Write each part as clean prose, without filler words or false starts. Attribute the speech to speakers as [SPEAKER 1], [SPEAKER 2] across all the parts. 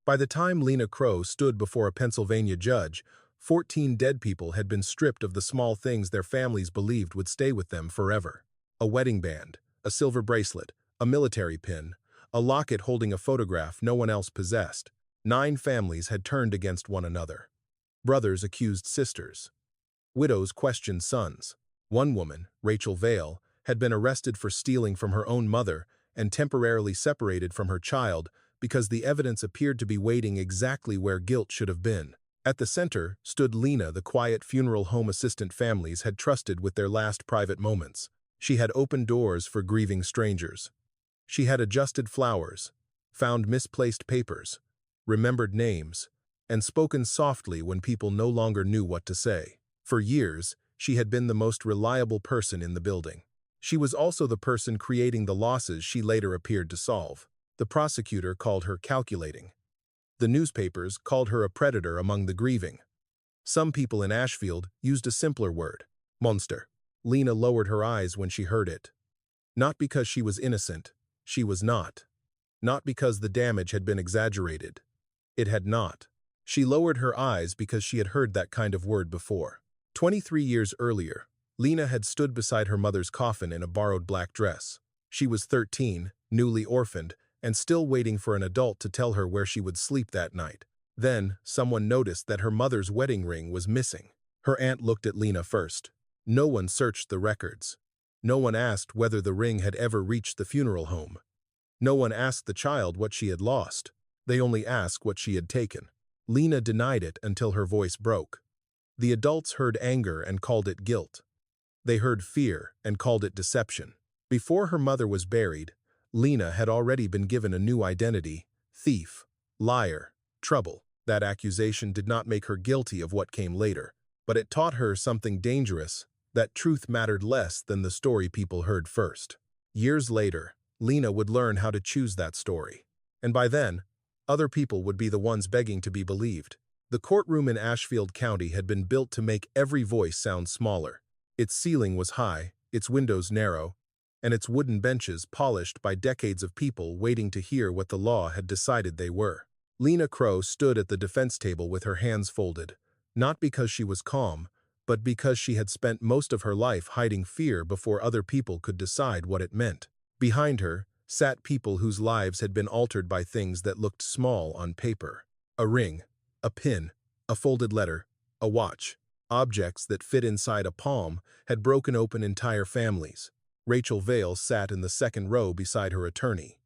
[SPEAKER 1] By the time Lena Crow stood before a Pennsylvania judge, 14 dead people had been stripped of the small things their families believed would stay with them forever. A wedding band, a silver bracelet, a military pin, a locket holding a photograph no one else possessed. 9 families had turned against one another. Brothers accused sisters. Widows questioned sons. One woman, Rachel Vale, had been arrested for stealing from her own mother and temporarily separated from her child because the evidence appeared to be waiting exactly where guilt should have been. At the center stood Lena, the quiet funeral home assistant families had trusted with their last private moments. She had opened doors for grieving strangers. She had adjusted flowers, found misplaced papers, remembered names, and spoken softly when people no longer knew what to say. For years, she had been the most reliable person in the building. She was also the person creating the losses she later appeared to solve. The prosecutor called her calculating. The newspapers called her a predator among the grieving. Some people in Ashfield used a simpler word, monster. Lena lowered her eyes when she heard it. Not because she was innocent, she was not. Not because the damage had been exaggerated. It had not. She lowered her eyes because she had heard that kind of word before. 23 years earlier, Lena had stood beside her mother's coffin in a borrowed black dress. She was 13, newly orphaned, and still waiting for an adult to tell her where she would sleep that night. Then, someone noticed that her mother's wedding ring was missing. Her aunt looked at Lena first. No one searched the records. No one asked whether the ring had ever reached the funeral home. No one asked the child what she had lost. They only asked what she had taken. Lena denied it until her voice broke. The adults heard anger and called it guilt. They heard fear and called it deception. Before her mother was buried, Lena had already been given a new identity: thief, liar, trouble. That accusation did not make her guilty of what came later, but it taught her something dangerous, that truth mattered less than the story people heard first. Years later, Lena would learn how to choose that story. And by then, other people would be the ones begging to be believed. The courtroom in Ashfield County had been built to make every voice sound smaller. Its ceiling was high, its windows narrow, and its wooden benches polished by decades of people waiting to hear what the law had decided they were. Lena Crow stood at the defense table with her hands folded, not because she was calm, but because she had spent most of her life hiding fear before other people could decide what it meant. Behind her sat people whose lives had been altered by things that looked small on paper. A ring, a pin, a folded letter, a watch. Objects that fit inside a palm had broken open entire families. Rachel Vale sat in the second row beside her attorney.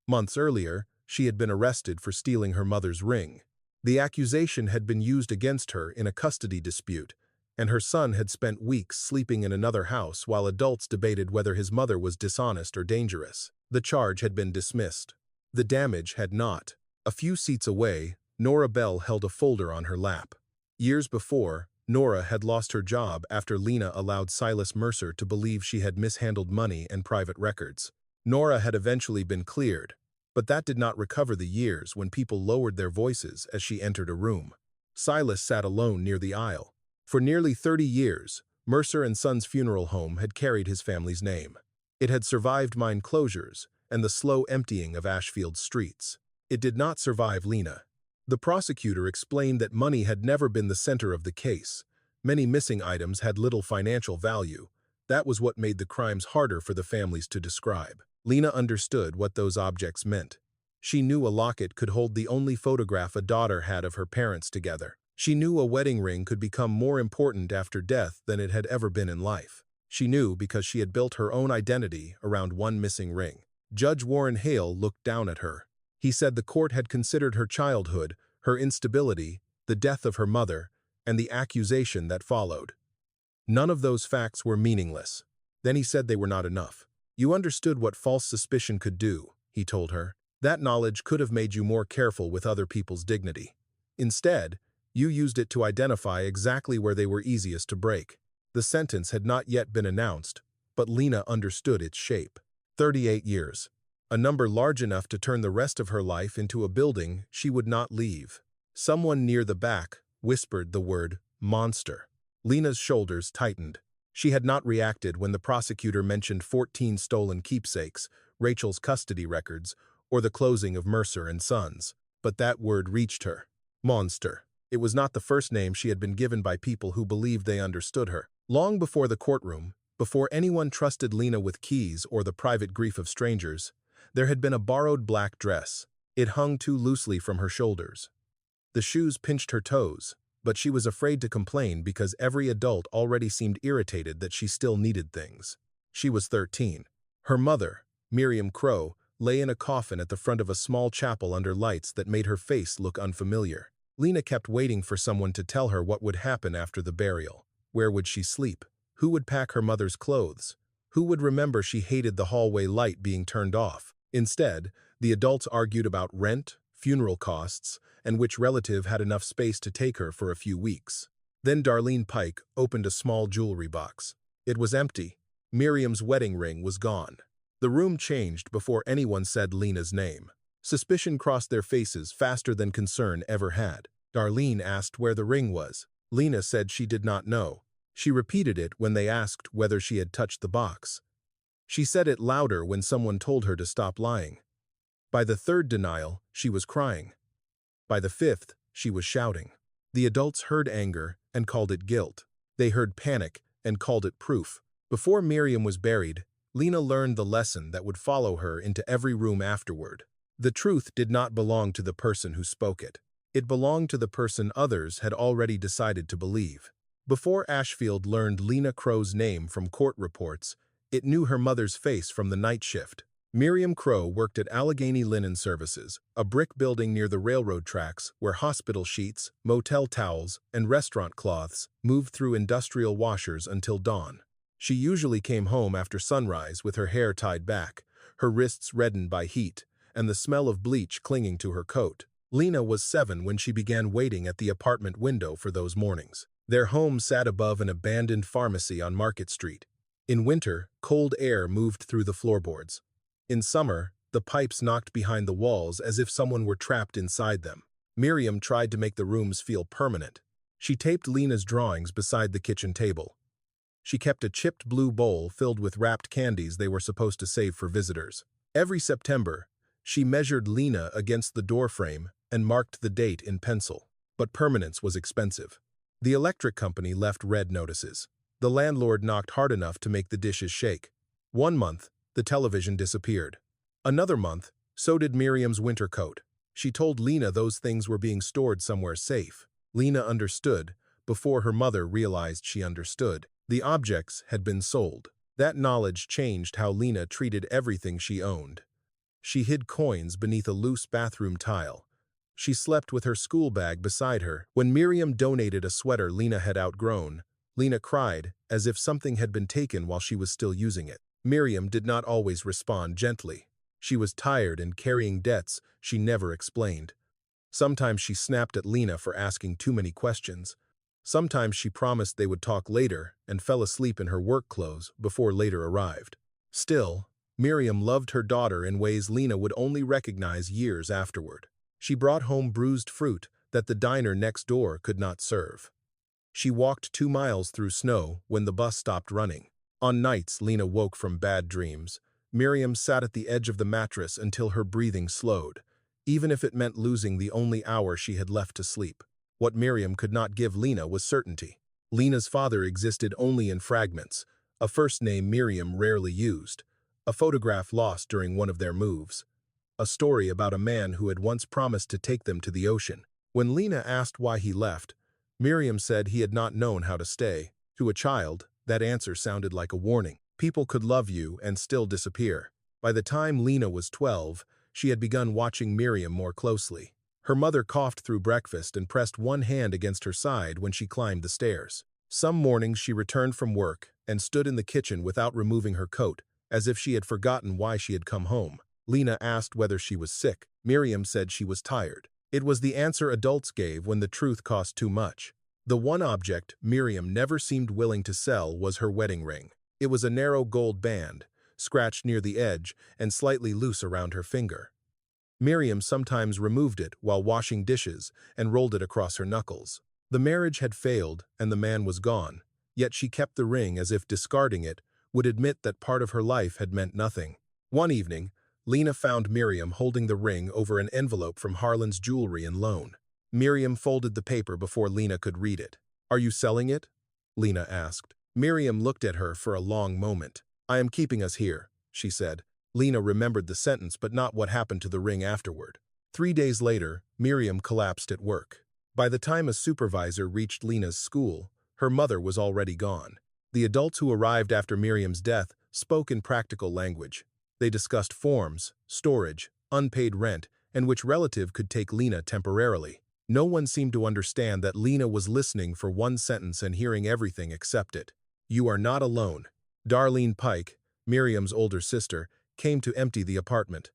[SPEAKER 1] Months earlier, she had been arrested for stealing her mother's ring. The accusation had been used against her in a custody dispute, and her son had spent weeks sleeping in another house while adults debated whether his mother was dishonest or dangerous. The charge had been dismissed. The damage had not. A few seats away, Nora Bell held a folder on her lap. Years before, Nora had lost her job after Lena allowed Silas Mercer to believe she had mishandled money and private records. Nora had eventually been cleared, but that did not recover the years when people lowered their voices as she entered a room. Silas sat alone near the aisle. For nearly 30 years, Mercer and Sons Funeral Home had carried his family's name. It had survived mine closures and the slow emptying of Ashfield's streets. It did not survive Lena. The prosecutor explained that money had never been the center of the case. Many missing items had little financial value. That was what made the crimes harder for the families to describe. Lena understood what those objects meant. She knew a locket could hold the only photograph a daughter had of her parents together. She knew a wedding ring could become more important after death than it had ever been in life. She knew because she had built her own identity around one missing ring. Judge Warren Hale looked down at her. He said the court had considered her childhood, her instability, the death of her mother, and the accusation that followed. None of those facts were meaningless. Then he said they were not enough. You understood what false suspicion could do, he told her. That knowledge could have made you more careful with other people's dignity. Instead, you used it to identify exactly where they were easiest to break. The sentence had not yet been announced, but Lena understood its shape. 38 years. A number large enough to turn the rest of her life into a building she would not leave. Someone near the back whispered the word monster. Lena's shoulders tightened. She had not reacted when the prosecutor mentioned 14 stolen keepsakes, Rachel's custody records, or the closing of Mercer and Sons. But that word reached her. Monster. It was not the first name she had been given by people who believed they understood her. Long before the courtroom, before anyone trusted Lena with keys or the private grief of strangers, there had been a borrowed black dress. It hung too loosely from her shoulders. The shoes pinched her toes, but she was afraid to complain because every adult already seemed irritated that she still needed things. She was 13. Her mother, Miriam Crow, lay in a coffin at the front of a small chapel under lights that made her face look unfamiliar. Lena kept waiting for someone to tell her what would happen after the burial. Where would she sleep? Who would pack her mother's clothes? Who would remember she hated the hallway light being turned off? Instead, the adults argued about rent, funeral costs, and which relative had enough space to take her for a few weeks. Then Darlene Pike opened a small jewelry box. It was empty. Miriam's wedding ring was gone. The room changed before anyone said Lena's name. Suspicion crossed their faces faster than concern ever had. Darlene asked where the ring was. Lena said she did not know. She repeated it when they asked whether she had touched the box. She said it louder when someone told her to stop lying. By the third denial, she was crying. By the fifth, she was shouting. The adults heard anger and called it guilt. They heard panic and called it proof. Before Miriam was buried, Lena learned the lesson that would follow her into every room afterward. The truth did not belong to the person who spoke it. It belonged to the person others had already decided to believe. Before Ashfield learned Lena Crow's name from court reports, it knew her mother's face from the night shift. Miriam Crow worked at Allegheny Linen Services, a brick building near the railroad tracks where hospital sheets, motel towels, and restaurant cloths moved through industrial washers until dawn. She usually came home after sunrise with her hair tied back, her wrists reddened by heat, and the smell of bleach clinging to her coat. Lena was 7 when she began waiting at the apartment window for those mornings. Their home sat above an abandoned pharmacy on Market Street. In winter, cold air moved through the floorboards. In summer, the pipes knocked behind the walls as if someone were trapped inside them. Miriam tried to make the rooms feel permanent. She taped Lena's drawings beside the kitchen table. She kept a chipped blue bowl filled with wrapped candies they were supposed to save for visitors. Every September, she measured Lena against the doorframe and marked the date in pencil. But permanence was expensive. The electric company left red notices. The landlord knocked hard enough to make the dishes shake. One month, the television disappeared. Another month, so did Miriam's winter coat. She told Lena those things were being stored somewhere safe. Lena understood, before her mother realized she understood. The objects had been sold. That knowledge changed how Lena treated everything she owned. She hid coins beneath a loose bathroom tile. She slept with her school bag beside her. When Miriam donated a sweater Lena had outgrown, Lena cried as if something had been taken while she was still using it. Miriam did not always respond gently. She was tired and carrying debts she never explained. Sometimes she snapped at Lena for asking too many questions. Sometimes she promised they would talk later and fell asleep in her work clothes before later arrived. Still, Miriam loved her daughter in ways Lena would only recognize years afterward. She brought home bruised fruit that the diner next door could not serve. She walked 2 miles through snow when the bus stopped running. On nights Lena woke from bad dreams, Miriam sat at the edge of the mattress until her breathing slowed, even if it meant losing the only hour she had left to sleep. What Miriam could not give Lena was certainty. Lena's father existed only in fragments, a first name Miriam rarely used, a photograph lost during one of their moves, a story about a man who had once promised to take them to the ocean. When Lena asked why he left, Miriam said he had not known how to stay. To a child, that answer sounded like a warning. People could love you and still disappear. By the time Lena was 12, she had begun watching Miriam more closely. Her mother coughed through breakfast and pressed one hand against her side when she climbed the stairs. Some mornings she returned from work and stood in the kitchen without removing her coat, as if she had forgotten why she had come home. Lena asked whether she was sick. Miriam said she was tired. It was the answer adults gave when the truth cost too much. The one object Miriam never seemed willing to sell was her wedding ring. It was a narrow gold band, scratched near the edge and slightly loose around her finger. Miriam sometimes removed it while washing dishes and rolled it across her knuckles. The marriage had failed and the man was gone, yet she kept the ring as if discarding it would admit that part of her life had meant nothing. One evening, Lena found Miriam holding the ring over an envelope from Harlan's Jewelry and Loan. Miriam folded the paper before Lena could read it. "Are you selling it?" Lena asked. Miriam looked at her for a long moment. "I am keeping us here," she said. Lena remembered the sentence but not what happened to the ring afterward. 3 days later, Miriam collapsed at work. By the time a supervisor reached Lena's school, her mother was already gone. The adults who arrived after Miriam's death spoke in practical language. They discussed forms, storage, unpaid rent, and which relative could take Lena temporarily. No one seemed to understand that Lena was listening for one sentence and hearing everything except it. "You are not alone." Darlene Pike, Miriam's older sister, came to empty the apartment.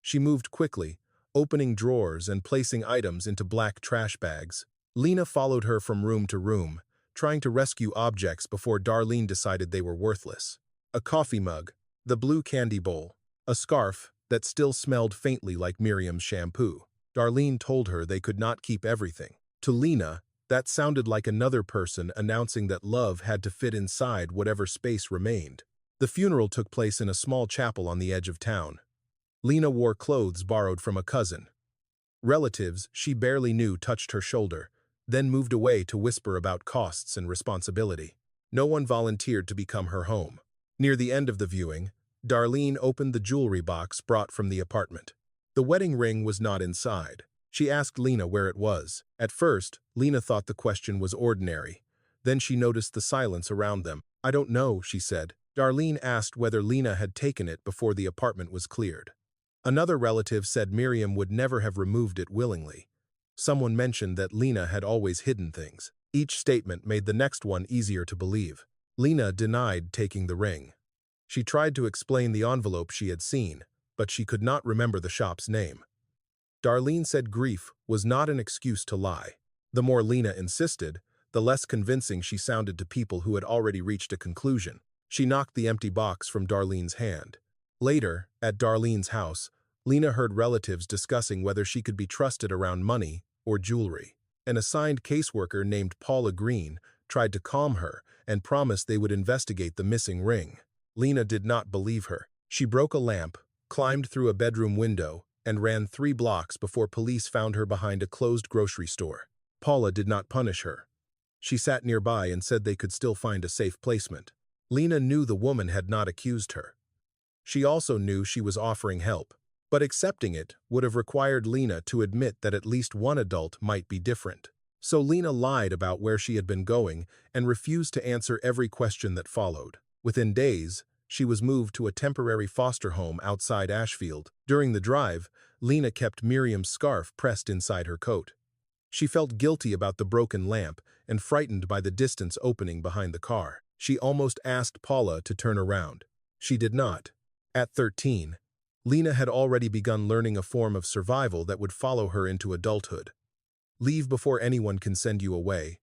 [SPEAKER 1] She moved quickly, opening drawers and placing items into black trash bags. Lena followed her from room to room, trying to rescue objects before Darlene decided they were worthless. A coffee mug, the blue candy bowl, a scarf that still smelled faintly like Miriam's shampoo. Darlene told her they could not keep everything. To Lena, that sounded like another person announcing that love had to fit inside whatever space remained. The funeral took place in a small chapel on the edge of town. Lena wore clothes borrowed from a cousin. Relatives she barely knew touched her shoulder, then moved away to whisper about costs and responsibility. No one volunteered to become her home. Near the end of the viewing, Darlene opened the jewelry box brought from the apartment. The wedding ring was not inside. She asked Lena where it was. At first, Lena thought the question was ordinary. Then she noticed the silence around them. "I don't know," she said. Darlene asked whether Lena had taken it before the apartment was cleared. Another relative said Miriam would never have removed it willingly. Someone mentioned that Lena had always hidden things. Each statement made the next one easier to believe. Lena denied taking the ring. She tried to explain the envelope she had seen, but she could not remember the shop's name. Darlene said grief was not an excuse to lie. The more Lena insisted, the less convincing she sounded to people who had already reached a conclusion. She knocked the empty box from Darlene's hand. Later, at Darlene's house, Lena heard relatives discussing whether she could be trusted around money or jewelry. An assigned caseworker named Paula Green tried to calm her and promised they would investigate the missing ring. Lena did not believe her. She broke a lamp, climbed through a bedroom window, and ran 3 blocks before police found her behind a closed grocery store. Paula did not punish her. She sat nearby and said they could still find a safe placement. Lena knew the woman had not accused her. She also knew she was offering help, but accepting it would have required Lena to admit that at least one adult might be different. So Lena lied about where she had been going and refused to answer every question that followed. Within days, she was moved to a temporary foster home outside Ashfield. During the drive, Lena kept Miriam's scarf pressed inside her coat. She felt guilty about the broken lamp and frightened by the distance opening behind the car. She almost asked Paula to turn around. She did not. At 13, Lena had already begun learning a form of survival that would follow her into adulthood. Leave before anyone can send you away,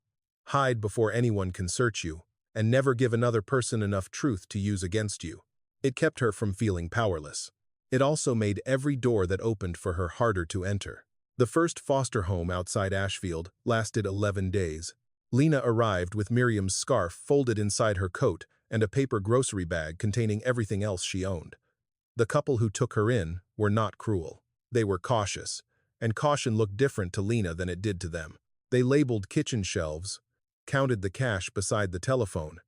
[SPEAKER 1] hide before anyone can search you, and never give another person enough truth to use against you. It kept her from feeling powerless. It also made every door that opened for her harder to enter. The first foster home outside Ashfield lasted 11 days. Lena arrived with Miriam's scarf folded inside her coat and a paper grocery bag containing everything else she owned. The couple who took her in were not cruel. They were cautious, and caution looked different to Lena than it did to them. They labeled kitchen shelves, counted the cash beside the telephone,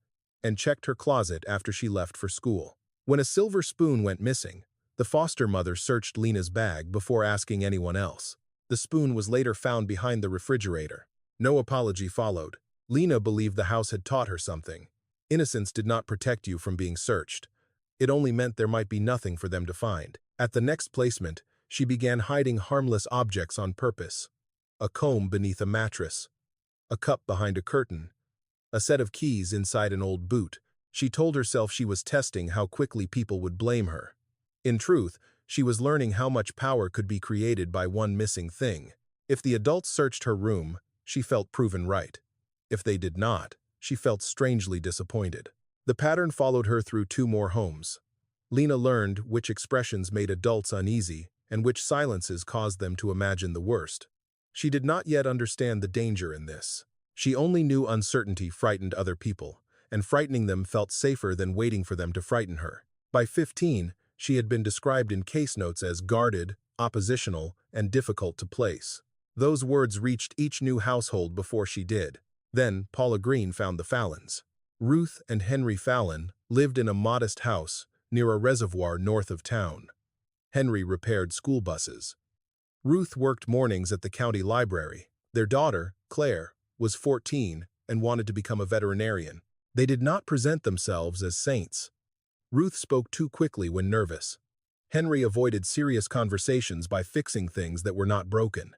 [SPEAKER 1] and checked her closet after she left for school. When a silver spoon went missing, the foster mother searched Lena's bag before asking anyone else. The spoon was later found behind the refrigerator. No apology followed. Lena believed the house had taught her something. Innocence did not protect you from being searched. It only meant there might be nothing for them to find. At the next placement, she began hiding harmless objects on purpose. A comb beneath a mattress, a cup behind a curtain, a set of keys inside an old boot. She told herself she was testing how quickly people would blame her. In truth, she was learning how much power could be created by one missing thing. If the adults searched her room, she felt proven right. If they did not, she felt strangely disappointed. The pattern followed her through 2 more homes. Lena learned which expressions made adults uneasy and which silences caused them to imagine the worst. She did not yet understand the danger in this. She only knew uncertainty frightened other people, and frightening them felt safer than waiting for them to frighten her. By 15, She had been described in case notes as guarded, oppositional, and difficult to place. Those words reached each new household before she did. Then, Paula Green found the Fallons. Ruth and Henry Fallon lived in a modest house near a reservoir north of town. Henry repaired school buses. Ruth worked mornings at the county library. Their daughter, Claire, was 14 and wanted to become a veterinarian. They did not present themselves as saints. Ruth spoke too quickly when nervous. Henry avoided serious conversations by fixing things that were not broken.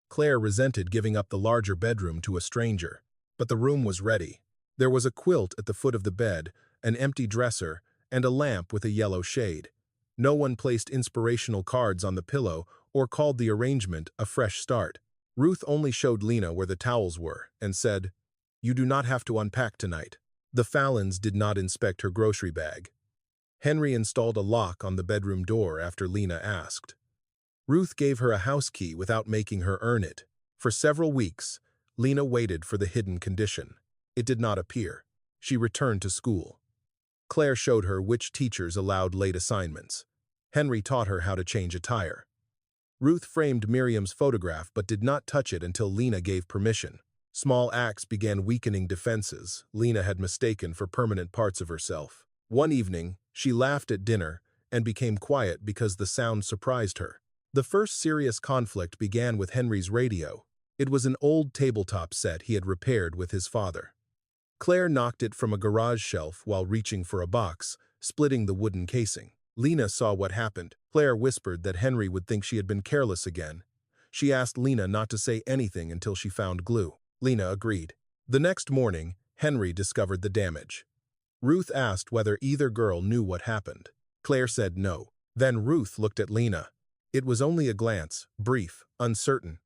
[SPEAKER 1] Claire resented giving up the larger bedroom to a stranger. But the room was ready. There was a quilt at the foot of the bed, an empty dresser, and a lamp with a yellow shade. No one placed inspirational cards on the pillow or called the arrangement a fresh start. Ruth only showed Lena where the towels were and said, "You do not have to unpack tonight." The Fallons did not inspect her grocery bag. Henry installed a lock on the bedroom door after Lena asked. Ruth gave her a house key without making her earn it. For several weeks, Lena waited for the hidden condition. It did not appear. She returned to school. Claire showed her which teachers allowed late assignments. Henry taught her how to change a tire. Ruth framed Miriam's photograph but did not touch it until Lena gave permission. Small acts began weakening defenses Lena had mistaken for permanent parts of herself. One evening, she laughed at dinner and became quiet because the sound surprised her. The first serious conflict began with Henry's radio. It was an old tabletop set he had repaired with his father. Claire knocked it from a garage shelf while reaching for a box, splitting the wooden casing. Lena saw what happened. Claire whispered that Henry would think she had been careless again. She asked Lena not to say anything until she found glue. Lena agreed. The next morning, Henry discovered the damage. Ruth asked whether either girl knew what happened. Claire said no. Then Ruth looked at Lena. It was only a glance, brief, uncertain.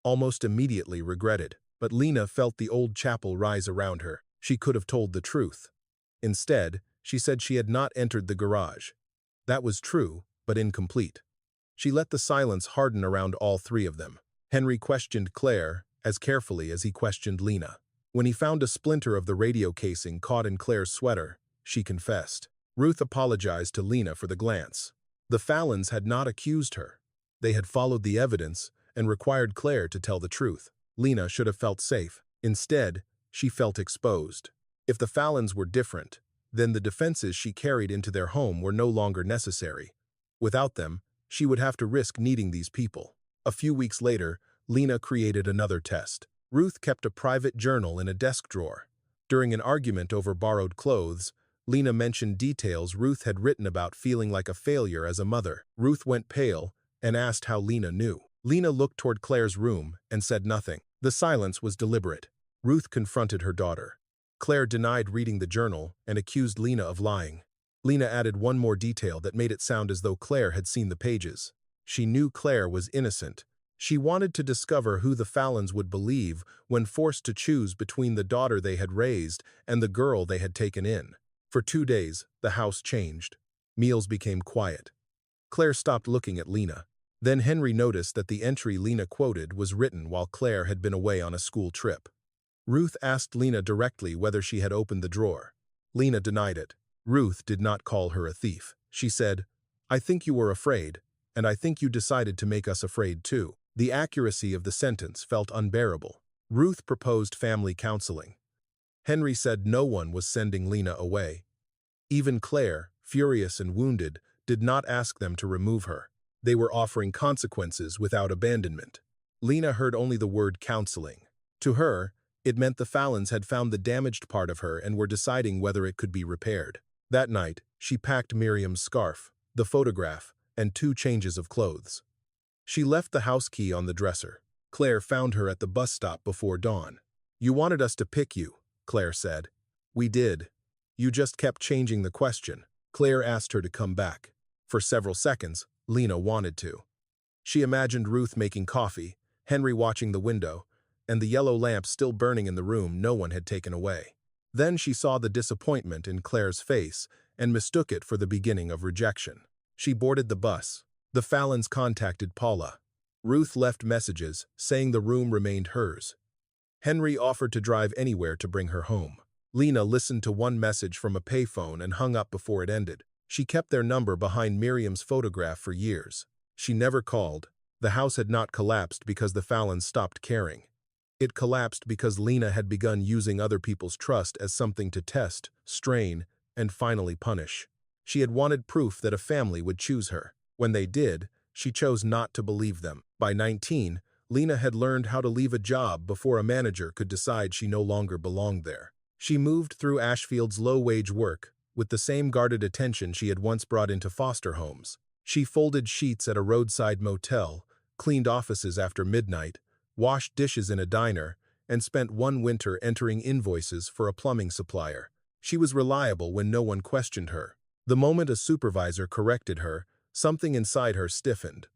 [SPEAKER 1] Almost immediately regretted, but Lena felt the old chapel rise around her. She could have told the truth. Instead, she said she had not entered the garage. That was true, but incomplete. She let the silence harden around all three of them. Henry questioned Claire as carefully as he questioned Lena. When he found a splinter of the radio casing caught in Claire's sweater, she confessed. Ruth apologized to Lena for the glance. The Fallons had not accused her. They had followed the evidence and required Claire to tell the truth. Lena should have felt safe. Instead, she felt exposed. If the Fallons were different, then the defenses she carried into their home were no longer necessary. Without them, she would have to risk needing these people. A few weeks later, Lena created another test. Ruth kept a private journal in a desk drawer. During an argument over borrowed clothes, Lena mentioned details Ruth had written about feeling like a failure as a mother. Ruth went pale and asked how Lena knew. Lena looked toward Claire's room and said nothing. The silence was deliberate. Ruth confronted her daughter. Claire denied reading the journal and accused Lena of lying. Lena added one more detail that made it sound as though Claire had seen the pages. She knew Claire was innocent. She wanted to discover who the Fallons would believe when forced to choose between the daughter they had raised and the girl they had taken in. For 2 days, the house changed. Meals became quiet. Claire stopped looking at Lena. Then Henry noticed that the entry Lena quoted was written while Claire had been away on a school trip. Ruth asked Lena directly whether she had opened the drawer. Lena denied it. Ruth did not call her a thief. She said, "I think you were afraid, and I think you decided to make us afraid too." The accuracy of the sentence felt unbearable. Ruth proposed family counseling. Henry said no one was sending Lena away. Even Claire, furious and wounded, did not ask them to remove her. They were offering consequences without abandonment. Lena heard only the word counseling. To her, it meant the Fallons had found the damaged part of her and were deciding whether it could be repaired. That night, she packed Miriam's scarf, the photograph, and 2 changes of clothes. She left the house key on the dresser. Claire found her at the bus stop before dawn. "You wanted us to pick you," Claire said. "We did. You just kept changing the question." Claire asked her to come back. For several seconds, Lena wanted to. She imagined Ruth making coffee, Henry watching the window, and the yellow lamp still burning in the room no one had taken away. Then she saw the disappointment in Claire's face and mistook it for the beginning of rejection. She boarded the bus. The Fallons contacted Paula. Ruth left messages saying the room remained hers. Henry offered to drive anywhere to bring her home. Lena listened to one message from a payphone and hung up before it ended. She kept their number behind Miriam's photograph for years. She never called. The house had not collapsed because the Fallons stopped caring. It collapsed because Lena had begun using other people's trust as something to test, strain, and finally punish. She had wanted proof that a family would choose her. When they did, she chose not to believe them. By 19, Lena had learned how to leave a job before a manager could decide she no longer belonged there. She moved through Ashfield's low-wage work, with the same guarded attention she had once brought into foster homes. She folded sheets at a roadside motel, cleaned offices after midnight, washed dishes in a diner, and spent one winter entering invoices for a plumbing supplier. She was reliable when no one questioned her. The moment a supervisor corrected her, something inside her stiffened.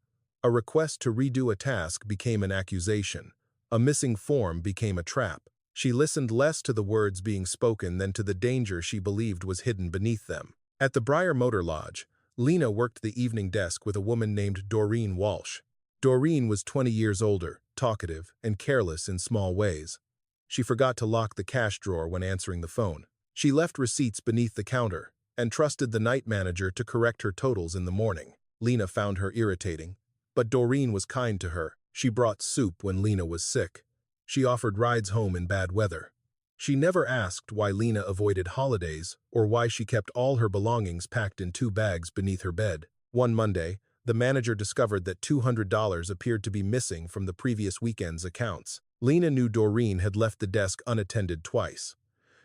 [SPEAKER 1] A request to redo a task became an accusation. A missing form became a trap. She listened less to the words being spoken than to the danger she believed was hidden beneath them. At the Briar Motor Lodge, Lena worked the evening desk with a woman named Doreen Walsh. Doreen was 20 years older, talkative, and careless in small ways. She forgot to lock the cash drawer when answering the phone. She left receipts beneath the counter and trusted the night manager to correct her totals in the morning. Lena found her irritating, but Doreen was kind to her. She brought soup when Lena was sick. She offered rides home in bad weather. She never asked why Lena avoided holidays or why she kept all her belongings packed in 2 bags beneath her bed. One Monday, the manager discovered that $200 appeared to be missing from the previous weekend's accounts. Lena knew Doreen had left the desk unattended twice.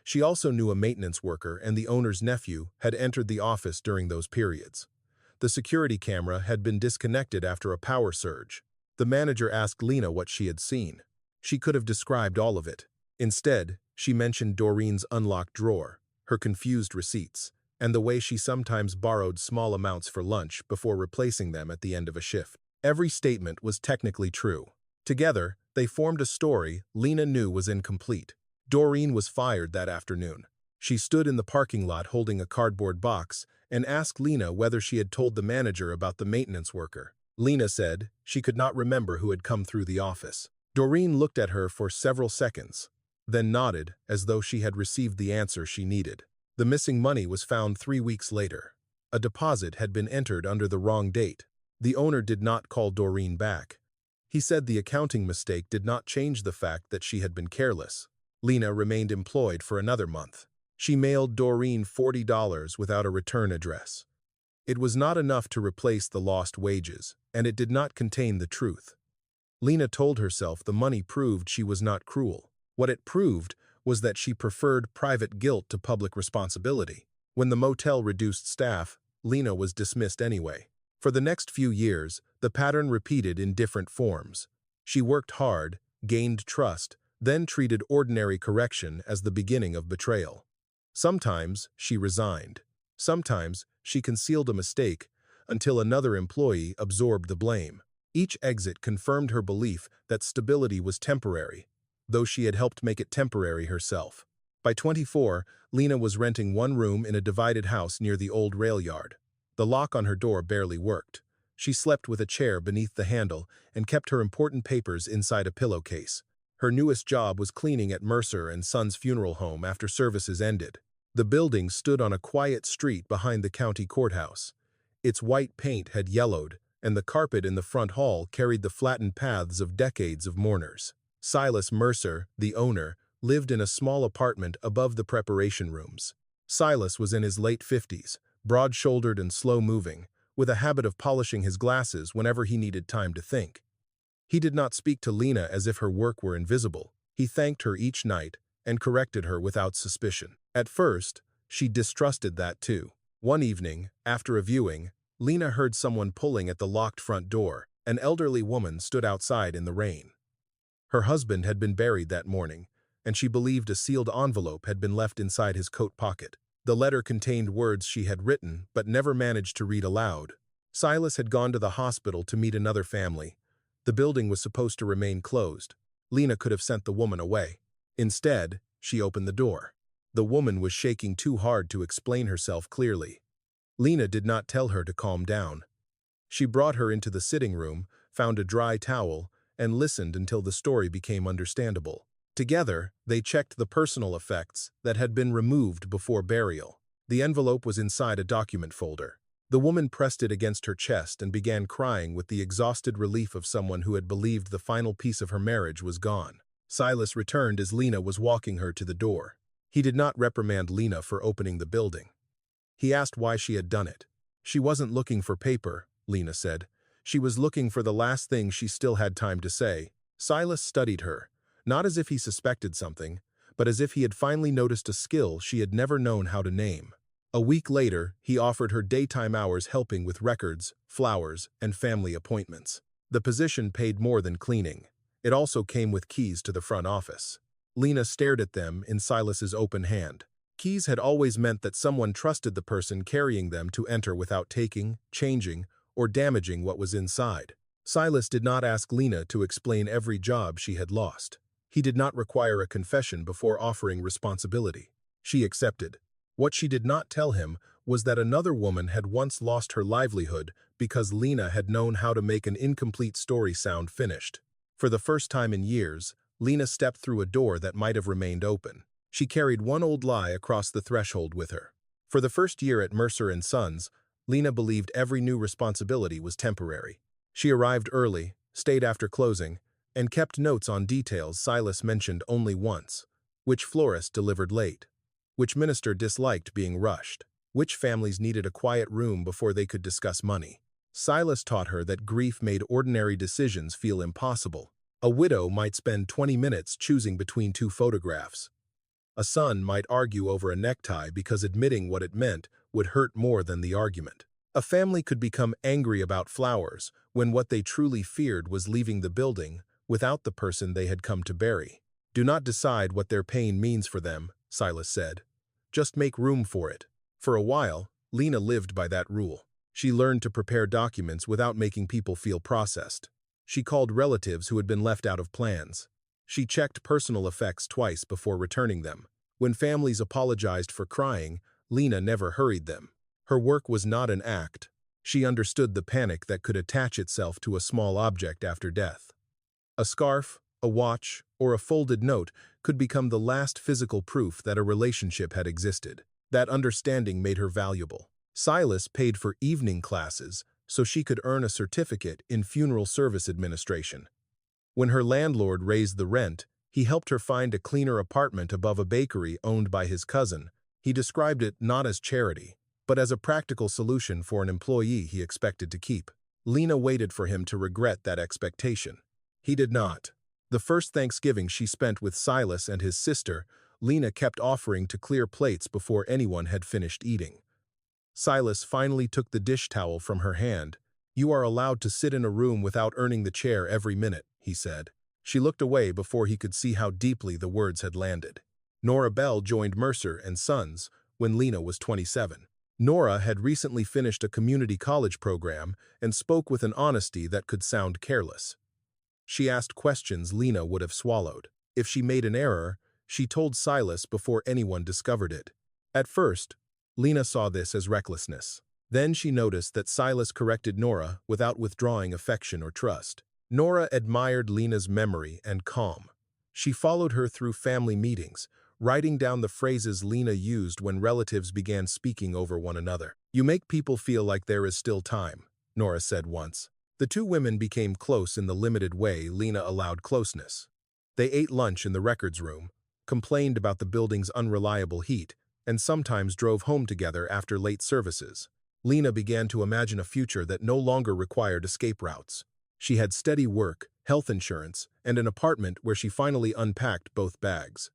[SPEAKER 1] She also knew a maintenance worker and the owner's nephew had entered the office during those periods. The security camera had been disconnected after a power surge. The manager asked Lena what she had seen. She could have described all of it. Instead, she mentioned Doreen's unlocked drawer, her confused receipts, and the way she sometimes borrowed small amounts for lunch before replacing them at the end of a shift. Every statement was technically true. Together, they formed a story Lena knew was incomplete. Doreen was fired that afternoon. She stood in the parking lot holding a cardboard box and asked Lena whether she had told the manager about the maintenance worker. Lena said she could not remember who had come through the office. Doreen looked at her for several seconds, then nodded as though she had received the answer she needed. The missing money was found 3 weeks later. A deposit had been entered under the wrong date. The owner did not call Doreen back. He said the accounting mistake did not change the fact that she had been careless. Lena remained employed for another month. She mailed Doreen $40 without a return address. It was not enough to replace the lost wages, and it did not contain the truth. Lena told herself the money proved she was not cruel. What it proved was that she preferred private guilt to public responsibility. When the motel reduced staff, Lena was dismissed anyway. For the next few years, the pattern repeated in different forms. She worked hard, gained trust, then treated ordinary correction as the beginning of betrayal. Sometimes she resigned. Sometimes she concealed a mistake until another employee absorbed the blame. Each exit confirmed her belief that stability was temporary, though she had helped make it temporary herself. By 24, Lena was renting one room in a divided house near the old rail yard. The lock on her door barely worked. She slept with a chair beneath the handle and kept her important papers inside a pillowcase. Her newest job was cleaning at Mercer and Sons Funeral Home after services ended. The building stood on a quiet street behind the county courthouse. Its white paint had yellowed, and the carpet in the front hall carried the flattened paths of decades of mourners. Silas Mercer, the owner, lived in a small apartment above the preparation rooms. Silas was in his late 50s, broad-shouldered and slow-moving, with a habit of polishing his glasses whenever he needed time to think. He did not speak to Lena as if her work were invisible. He thanked her each night and corrected her without suspicion. At first, she distrusted that too. One evening, after a viewing, Lena heard someone pulling at the locked front door. An elderly woman stood outside in the rain. Her husband had been buried that morning, and she believed a sealed envelope had been left inside his coat pocket. The letter contained words she had written but never managed to read aloud. Silas had gone to the hospital to meet another family. The building was supposed to remain closed. Lena could have sent the woman away. Instead, she opened the door. The woman was shaking too hard to explain herself clearly. Lena did not tell her to calm down. She brought her into the sitting room, found a dry towel, and listened until the story became understandable. Together, they checked the personal effects that had been removed before burial. The envelope was inside a document folder. The woman pressed it against her chest and began crying with the exhausted relief of someone who had believed the final piece of her marriage was gone. Silas returned as Lena was walking her to the door. He did not reprimand Lena for opening the building. He asked why she had done it. She wasn't looking for paper, Lena said. She was looking for the last thing she still had time to say. Silas studied her, not as if he suspected something, but as if he had finally noticed a skill she had never known how to name. A week later, he offered her daytime hours helping with records, flowers, and family appointments. The position paid more than cleaning. It also came with keys to the front office. Lena stared at them in Silas's open hand. Keys had always meant that someone trusted the person carrying them to enter without taking, changing, or damaging what was inside. Silas did not ask Lena to explain every job she had lost. He did not require a confession before offering responsibility. She accepted. What she did not tell him was that another woman had once lost her livelihood because Lena had known how to make an incomplete story sound finished. For the first time in years, Lena stepped through a door that might have remained open. She carried one old lie across the threshold with her. For the first year at Mercer & Sons, Lena believed every new responsibility was temporary. She arrived early, stayed after closing, and kept notes on details Silas mentioned only once. Which florist delivered late? Which minister disliked being rushed? Which families needed a quiet room before they could discuss money? Silas taught her that grief made ordinary decisions feel impossible. A widow might spend 20 minutes choosing between two photographs. A son might argue over a necktie because admitting what it meant would hurt more than the argument. A family could become angry about flowers when what they truly feared was leaving the building without the person they had come to bury. Do not decide what their pain means for them, Silas said. Just make room for it. For a while, Lena lived by that rule. She learned to prepare documents without making people feel processed. She called relatives who had been left out of plans. She checked personal effects twice before returning them. When families apologized for crying, Lena never hurried them. Her work was not an act. She understood the panic that could attach itself to a small object after death. A scarf, a watch, or a folded note could become the last physical proof that a relationship had existed. That understanding made her valuable. Silas paid for evening classes so she could earn a certificate in funeral service administration. When her landlord raised the rent, he helped her find a cleaner apartment above a bakery owned by his cousin. He described it not as charity, but as a practical solution for an employee he expected to keep. Lena waited for him to regret that expectation. He did not. The first Thanksgiving she spent with Silas and his sister, Lena kept offering to clear plates before anyone had finished eating. Silas finally took the dish towel from her hand. "You are allowed to sit in a room without earning the chair every minute," he said. She looked away before he could see how deeply the words had landed. Nora Bell joined Mercer & Sons when Lena was 27. Nora had recently finished a community college program and spoke with an honesty that could sound careless. She asked questions Lena would have swallowed. If she made an error, she told Silas before anyone discovered it. At first, Lena saw this as recklessness. Then she noticed that Silas corrected Nora without withdrawing affection or trust. Nora admired Lena's memory and calm. She followed her through family meetings, writing down the phrases Lena used when relatives began speaking over one another. "You make people feel like there is still time," Nora said once. The two women became close in the limited way Lena allowed closeness. They ate lunch in the records room, complained about the building's unreliable heat, and sometimes drove home together after late services. Lena began to imagine a future that no longer required escape routes. She had steady work, health insurance, and an apartment where she finally unpacked both bags.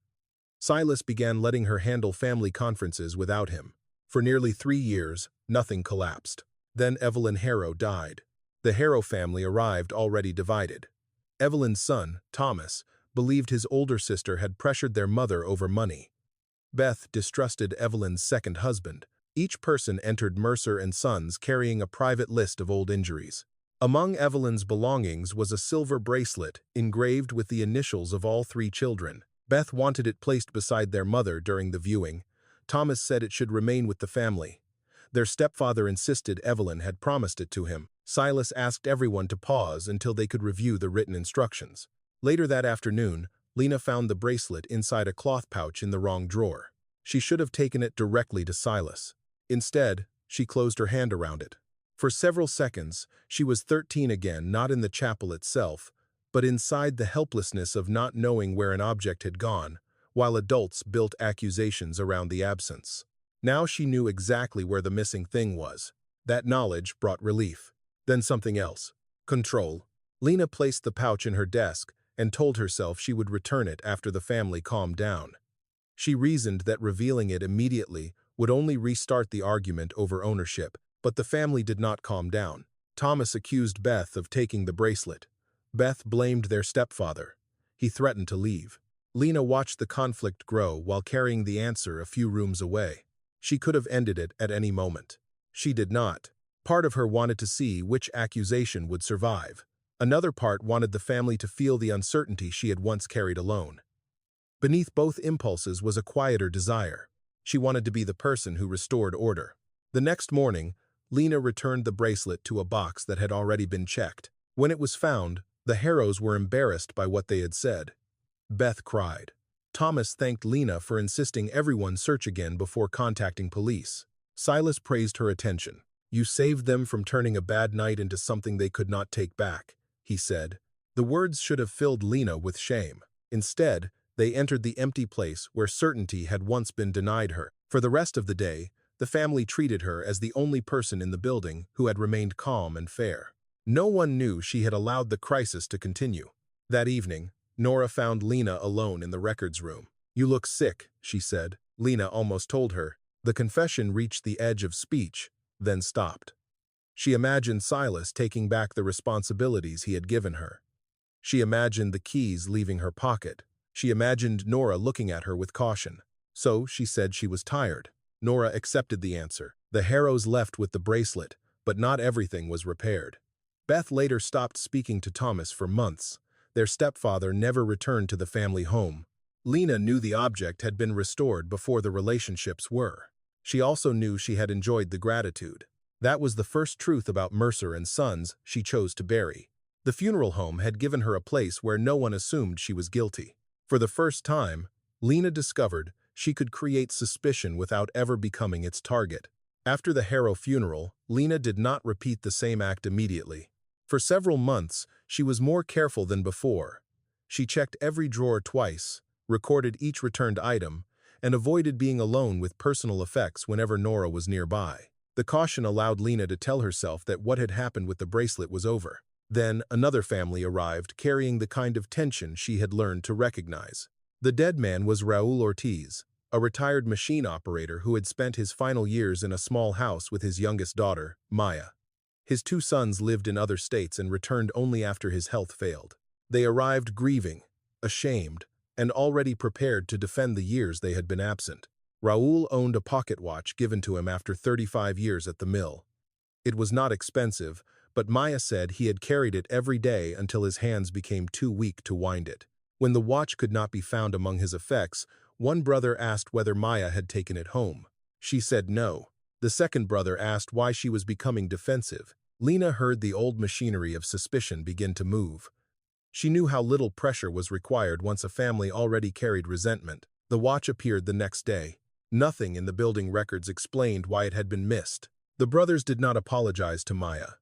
[SPEAKER 1] Silas began letting her handle family conferences without him. For nearly 3 years, nothing collapsed. Then Evelyn Harrow died. The Harrow family arrived already divided. Evelyn's son, Thomas, believed his older sister had pressured their mother over money. Beth distrusted Evelyn's second husband. Each person entered Mercer & Sons carrying a private list of old injuries. Among Evelyn's belongings was a silver bracelet engraved with the initials of all 3 children. Beth wanted it placed beside their mother during the viewing. Thomas said it should remain with the family. Their stepfather insisted Evelyn had promised it to him. Silas asked everyone to pause until they could review the written instructions. Later that afternoon, Lena found the bracelet inside a cloth pouch in the wrong drawer. She should have taken it directly to Silas. Instead, she closed her hand around it. For several seconds, she was 13 again, not in the chapel itself, but inside the helplessness of not knowing where an object had gone, while adults built accusations around the absence. Now she knew exactly where the missing thing was. That knowledge brought relief. Then something else. Control. Lena placed the pouch in her desk and told herself she would return it after the family calmed down. She reasoned that revealing it immediately would only restart the argument over ownership, but the family did not calm down. Thomas accused Beth of taking the bracelet. Beth blamed their stepfather. He threatened to leave. Lena watched the conflict grow while carrying the answer a few rooms away. She could have ended it at any moment. She did not. Part of her wanted to see which accusation would survive. Another part wanted the family to feel the uncertainty she had once carried alone. Beneath both impulses was a quieter desire. She wanted to be the person who restored order. The next morning, Lena returned the bracelet to a box that had already been checked. When it was found, the Harrows were embarrassed by what they had said. Beth cried. Thomas thanked Lena for insisting everyone search again before contacting police. Silas praised her attention. "You saved them from turning a bad night into something they could not take back," he said. The words should have filled Lena with shame. Instead, they entered the empty place where certainty had once been denied her. For the rest of the day, the family treated her as the only person in the building who had remained calm and fair. No one knew she had allowed the crisis to continue. That evening, Nora found Lena alone in the records room. "You look sick," she said. Lena almost told her. The confession reached the edge of speech, then stopped. She imagined Silas taking back the responsibilities he had given her. She imagined the keys leaving her pocket. She imagined Nora looking at her with caution. So she said she was tired. Nora accepted the answer. The Harrows left with the bracelet, but not everything was repaired. Beth later stopped speaking to Thomas for months. Their stepfather never returned to the family home. Lena knew the object had been restored before the relationships were. She also knew she had enjoyed the gratitude. That was the first truth about Mercer and Sons she chose to bury. The funeral home had given her a place where no one assumed she was guilty. For the first time, Lena discovered she could create suspicion without ever becoming its target. After the Harrow funeral, Lena did not repeat the same act immediately. For several months, she was more careful than before. She checked every drawer twice, recorded each returned item, and avoided being alone with personal effects whenever Nora was nearby. The caution allowed Lena to tell herself that what had happened with the bracelet was over. Then another family arrived, carrying the kind of tension she had learned to recognize. The dead man was Raul Ortiz, a retired machine operator who had spent his final years in a small house with his youngest daughter, Maya. His two sons lived in other states and returned only after his health failed. They arrived grieving, ashamed, and already prepared to defend the years they had been absent. Raul owned a pocket watch given to him after 35 years at the mill. It was not expensive, but Maya said he had carried it every day until his hands became too weak to wind it. When the watch could not be found among his effects, one brother asked whether Maya had taken it home. She said no. The second brother asked why she was becoming defensive. Lena heard the old machinery of suspicion begin to move. She knew how little pressure was required once a family already carried resentment. The watch appeared the next day. Nothing in the building records explained why it had been missed. The brothers did not apologize to Maya.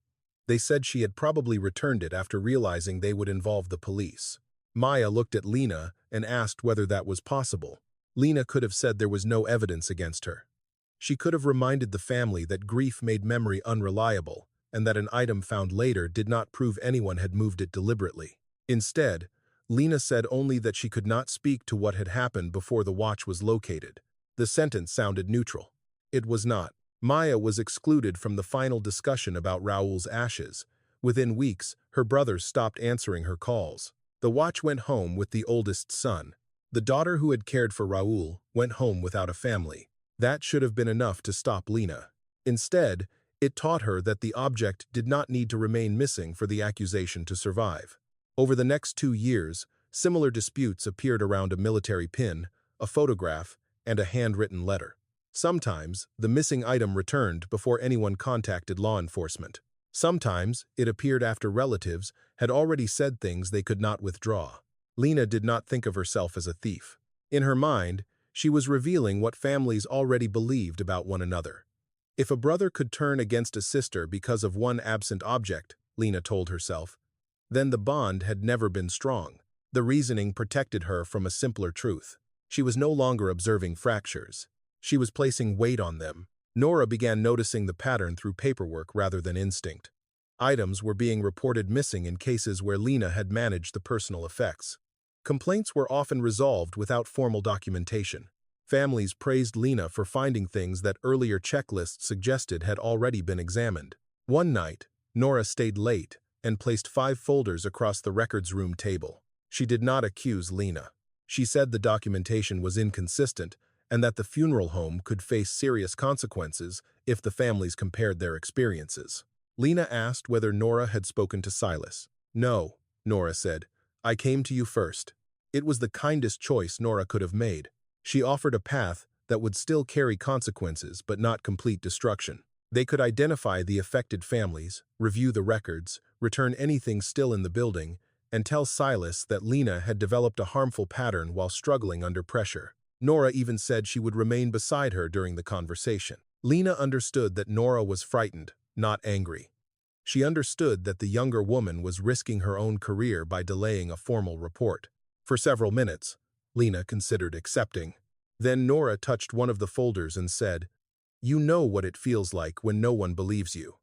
[SPEAKER 1] They said she had probably returned it after realizing they would involve the police. Maya looked at Lena and asked whether that was possible. Lena could have said there was no evidence against her. She could have reminded the family that grief made memory unreliable, and that an item found later did not prove anyone had moved it deliberately. Instead, Lena said only that she could not speak to what had happened before the watch was located. The sentence sounded neutral. It was not. Maya was excluded from the final discussion about Raul's ashes. Within weeks, her brothers stopped answering her calls. The watch went home with the oldest son. The daughter who had cared for Raul went home without a family. That should have been enough to stop Lena. Instead, it taught her that the object did not need to remain missing for the accusation to survive. Over the next 2 years, similar disputes appeared around a military pin, a photograph, and a handwritten letter. Sometimes, the missing item returned before anyone contacted law enforcement. Sometimes, it appeared after relatives had already said things they could not withdraw. Lena did not think of herself as a thief. In her mind, She was revealing what families already believed about one another. If a brother could turn against a sister because of one absent object, Lena told herself, then the bond had never been strong. The reasoning protected her from a simpler truth. She was no longer observing fractures. She was placing weight on them. Nora began noticing the pattern through paperwork rather than instinct. Items were being reported missing in cases where Lena had managed the personal effects. Complaints were often resolved without formal documentation. Families praised Lena for finding things that earlier checklists suggested had already been examined. One night, Nora stayed late and placed 5 folders across the records room table. She did not accuse Lena. She said the documentation was inconsistent and that the funeral home could face serious consequences if the families compared their experiences. Lena asked whether Nora had spoken to Silas. "No," Nora said. "I came to you first." It was the kindest choice Nora could have made. She offered a path that would still carry consequences but not complete destruction. They could identify the affected families, review the records, return anything still in the building, and tell Silas that Lena had developed a harmful pattern while struggling under pressure. Nora even said she would remain beside her during the conversation. Lena understood that Nora was frightened, not angry. She understood that the younger woman was risking her own career by delaying a formal report. For several minutes, Lena considered accepting. Then Nora touched one of the folders and said, "You know what it feels like when no one believes you.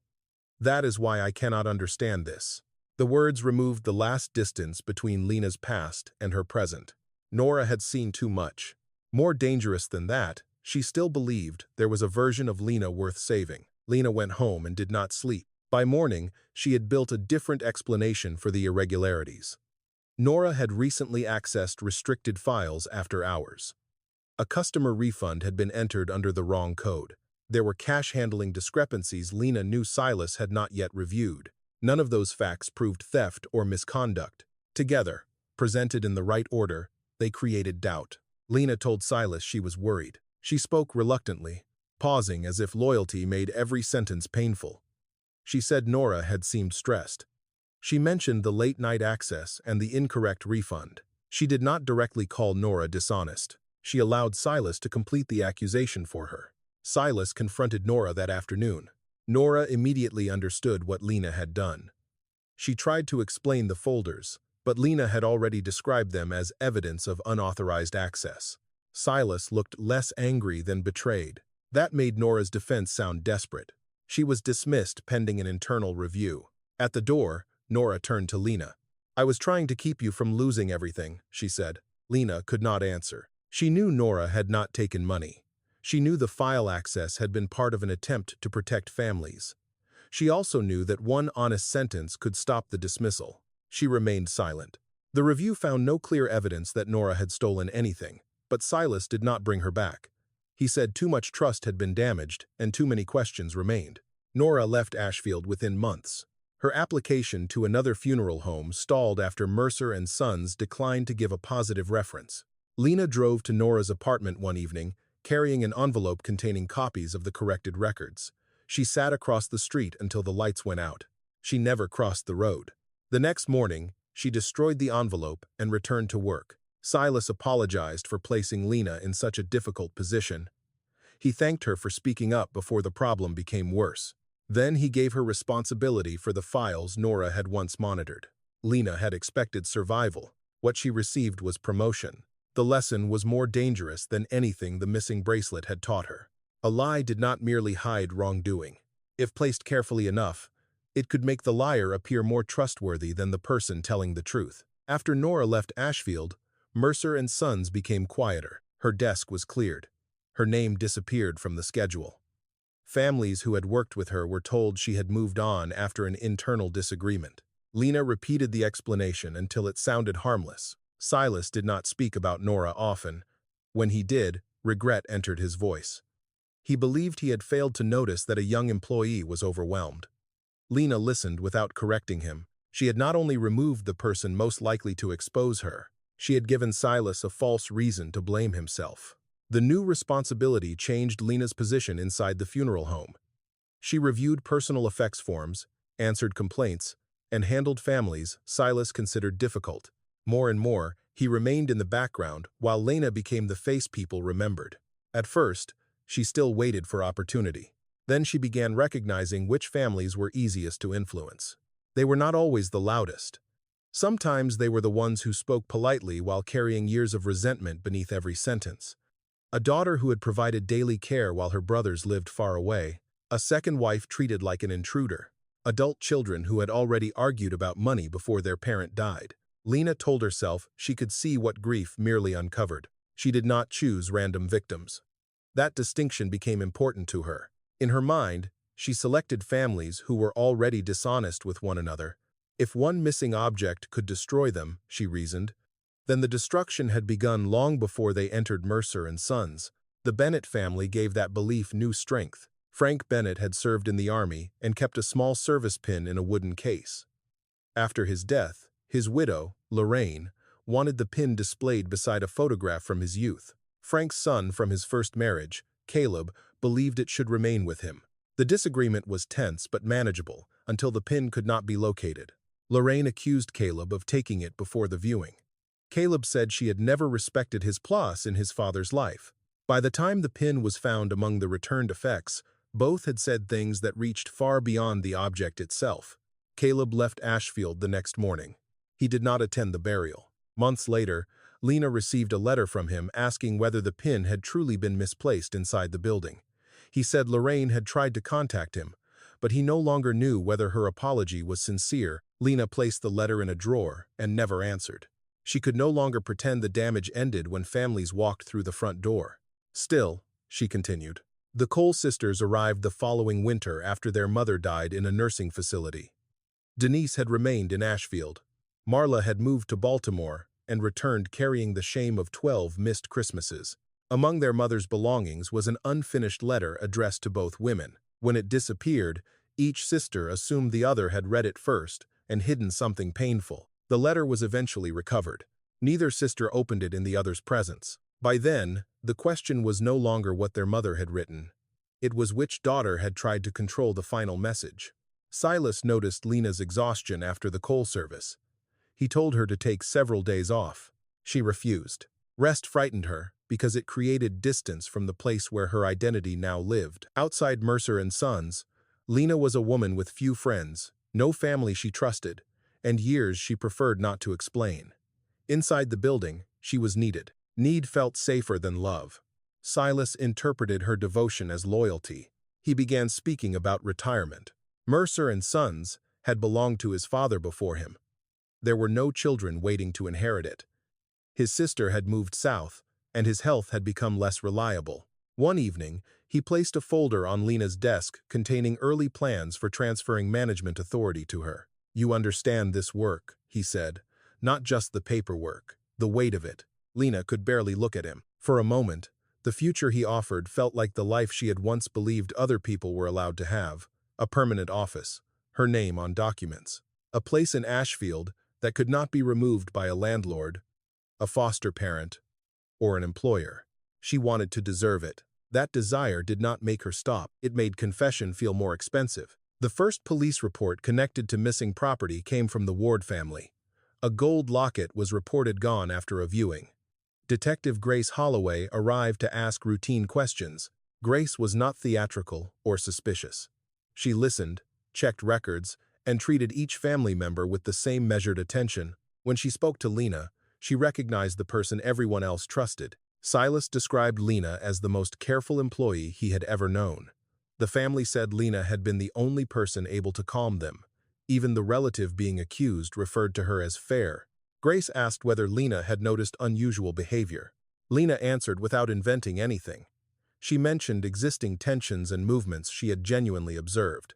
[SPEAKER 1] That is why I cannot understand this." The words removed the last distance between Lena's past and her present. Nora had seen too much. More dangerous than that, she still believed there was a version of Lena worth saving. Lena went home and did not sleep. By morning, she had built a different explanation for the irregularities. Nora had recently accessed restricted files after hours. A customer refund had been entered under the wrong code. There were cash handling discrepancies Lena knew Silas had not yet reviewed. None of those facts proved theft or misconduct. Together, presented in the right order, they created doubt. Lena told Silas she was worried. She spoke reluctantly, pausing as if loyalty made every sentence painful. She said Nora had seemed stressed. She mentioned the late-night access and the incorrect refund. She did not directly call Nora dishonest. She allowed Silas to complete the accusation for her. Silas confronted Nora that afternoon. Nora immediately understood what Lena had done. She tried to explain the folders, but Lena had already described them as evidence of unauthorized access. Silas looked less angry than betrayed. That made Nora's defense sound desperate. She was dismissed pending an internal review. At the door, Nora turned to Lena. "I was trying to keep you from losing everything," she said. Lena could not answer. She knew Nora had not taken money. She knew the file access had been part of an attempt to protect families. She also knew that one honest sentence could stop the dismissal. She remained silent. The review found no clear evidence that Nora had stolen anything, but Silas did not bring her back. He said too much trust had been damaged and too many questions remained. Nora left Ashfield within months. Her application to another funeral home stalled after Mercer and Sons declined to give a positive reference. Lena drove to Nora's apartment one evening, carrying an envelope containing copies of the corrected records. She sat across the street until the lights went out. She never crossed the road. The next morning, she destroyed the envelope and returned to work. Silas apologized for placing Lena in such a difficult position. He thanked her for speaking up before the problem became worse. Then he gave her responsibility for the files Nora had once monitored. Lena had expected survival. What she received was promotion. The lesson was more dangerous than anything the missing bracelet had taught her. A lie did not merely hide wrongdoing. If placed carefully enough, it could make the liar appear more trustworthy than the person telling the truth. After Nora left Ashfield, Mercer and Sons became quieter. Her desk was cleared. Her name disappeared from the schedule. Families who had worked with her were told she had moved on after an internal disagreement. Lena repeated the explanation until it sounded harmless. Silas did not speak about Nora often. When he did, regret entered his voice. He believed he had failed to notice that a young employee was overwhelmed. Lena listened without correcting him. She had not only removed the person most likely to expose her, she had given Silas a false reason to blame himself. The new responsibility changed Lena's position inside the funeral home. She reviewed personal effects forms, answered complaints, and handled families Silas considered difficult. More and more, He remained in the background while Lena became the face people remembered. At first, she still waited for opportunity. Then she began recognizing which families were easiest to influence. They were not always the loudest. Sometimes they were the ones who spoke politely while carrying years of resentment beneath every sentence. A daughter who had provided daily care while her brothers lived far away. A second wife treated like an intruder. Adult children who had already argued about money before their parent died. Lena told herself she could see what grief merely uncovered. She did not choose random victims. That distinction became important to her. In her mind, she selected families who were already dishonest with one another. If one missing object could destroy them, she reasoned, then the destruction had begun long before they entered Mercer and Sons. The Bennett family gave that belief new strength. Frank Bennett had served in the army and kept a small service pin in a wooden case. After his death, his widow, Lorraine, wanted the pin displayed beside a photograph from his youth. Frank's son from his first marriage, Caleb, believed it should remain with him. The disagreement was tense but manageable until the pin could not be located. Lorraine accused Caleb of taking it before the viewing. Caleb said she had never respected his place in his father's life. By the time the pin was found among the returned effects, both had said things that reached far beyond the object itself. Caleb left Ashfield the next morning. He did not attend the burial. Months later, Lena received a letter from him asking whether the pin had truly been misplaced inside the building. He said Lorraine had tried to contact him, but he no longer knew whether her apology was sincere. Lena placed the letter in a drawer and never answered. She could no longer pretend the damage ended when families walked through the front door. Still, she continued. The Cole sisters arrived the following winter after their mother died in a nursing facility. Denise had remained in Ashfield. Marla had moved to Baltimore and returned carrying the shame of 12 missed Christmases. Among their mother's belongings was an unfinished letter addressed to both women. When it disappeared, each sister assumed the other had read it first and hidden something painful. The letter was eventually recovered. Neither sister opened it in the other's presence. By then, the question was no longer what their mother had written. It was which daughter had tried to control the final message. Silas noticed Lena's exhaustion after the coal service. He told her to take several days off. She refused. Rest frightened her because it created distance from the place where her identity now lived. Outside Mercer and Sons, Lena was a woman with few friends, no family she trusted, and years she preferred not to explain. Inside the building, she was needed. Need felt safer than love. Silas interpreted her devotion as loyalty. He began speaking about retirement. Mercer and Sons had belonged to his father before him. There were no children waiting to inherit it. His sister had moved south, and his health had become less reliable. One evening, he placed a folder on Lena's desk containing early plans for transferring management authority to her. "You understand this work," he said, "not just the paperwork, the weight of it." Lena could barely look at him. For a moment, the future he offered felt like the life she had once believed other people were allowed to have. A permanent office, her name on documents. A place in Ashfield that could not be removed by a landlord, a foster parent, or an employer. She wanted to deserve it. That desire did not make her stop. It made confession feel more expensive. The first police report connected to missing property came from the Ward family. A gold locket was reported gone after a viewing. Detective Grace Holloway arrived to ask routine questions. Grace was not theatrical or suspicious. She listened, checked records, and treated each family member with the same measured attention. When she spoke to Lena, she recognized the person everyone else trusted. Silas described Lena as the most careful employee he had ever known. The family said Lena had been the only person able to calm them. Even the relative being accused referred to her as fair. Grace asked whether Lena had noticed unusual behavior. Lena answered without inventing anything. She mentioned existing tensions and movements she had genuinely observed.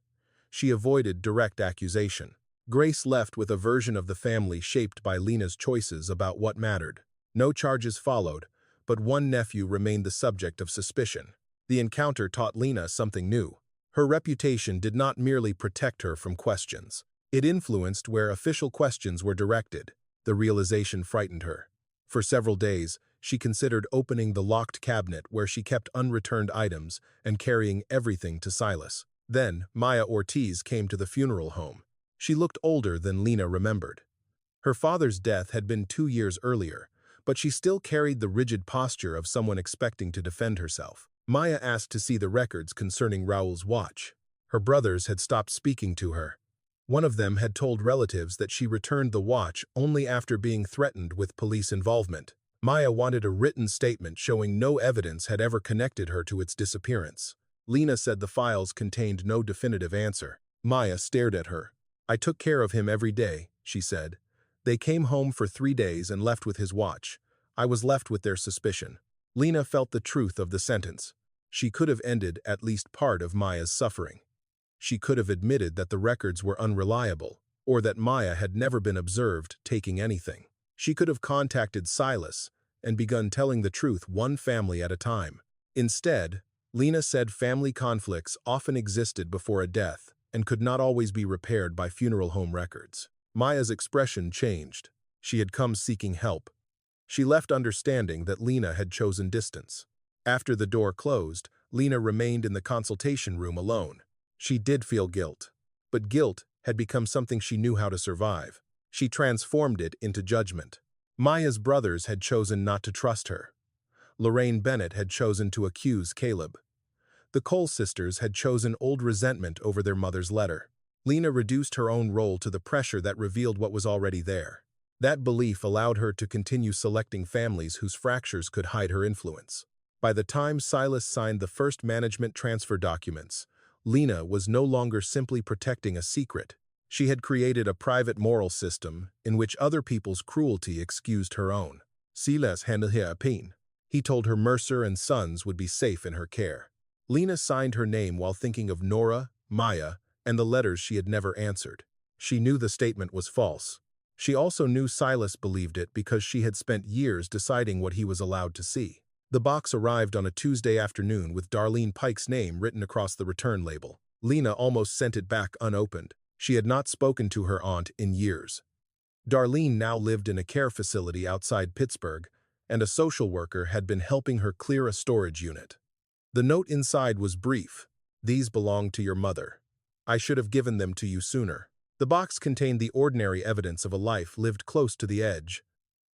[SPEAKER 1] She avoided direct accusation. Grace left with a version of the family shaped by Lena's choices about what mattered. No charges followed, but one nephew remained the subject of suspicion. The encounter taught Lena something new. Her reputation did not merely protect her from questions. It influenced where official questions were directed. The realization frightened her. For several days, she considered opening the locked cabinet where she kept unreturned items and carrying everything to Silas. Then, Maya Ortiz came to the funeral home. She looked older than Lena remembered. Her father's death had been 2 years earlier, but she still carried the rigid posture of someone expecting to defend herself. Maya asked to see the records concerning Raoul's watch. Her brothers had stopped speaking to her. One of them had told relatives that she returned the watch only after being threatened with police involvement. Maya wanted a written statement showing no evidence had ever connected her to its disappearance. Lena said the files contained no definitive answer. Maya stared at her. "I took care of him every day," she said. "They came home for 3 days and left with his watch. I was left with their suspicion." Lena felt the truth of the sentence. She could have ended at least part of Maya's suffering. She could have admitted that the records were unreliable, or that Maya had never been observed taking anything. She could have contacted Silas and begun telling the truth one family at a time. Instead, Lena said family conflicts often existed before a death and could not always be repaired by funeral home records. Maya's expression changed. She had come seeking help. She left understanding that Lena had chosen distance. After the door closed, Lena remained in the consultation room alone. She did feel guilt, but guilt had become something she knew how to survive. She transformed it into judgment. Maya's brothers had chosen not to trust her. Lorraine Bennett had chosen to accuse Caleb. The Cole sisters had chosen old resentment over their mother's letter. Lena reduced her own role to the pressure that revealed what was already there. That belief allowed her to continue selecting families whose fractures could hide her influence. By the time Silas signed the first management transfer documents, Lena was no longer simply protecting a secret. She had created a private moral system in which other people's cruelty excused her own. Silas handled her pain. He told her Mercer and Sons would be safe in her care. Lena signed her name while thinking of Nora, Maya, and the letters she had never answered. She knew the statement was false. She also knew Silas believed it because she had spent years deciding what he was allowed to see. The box arrived on a Tuesday afternoon with Darlene Pike's name written across the return label. Lena almost sent it back unopened. She had not spoken to her aunt in years. Darlene now lived in a care facility outside Pittsburgh, and a social worker had been helping her clear a storage unit. The note inside was brief. "These belong to your mother. I should have given them to you sooner." The box contained the ordinary evidence of a life lived close to the edge.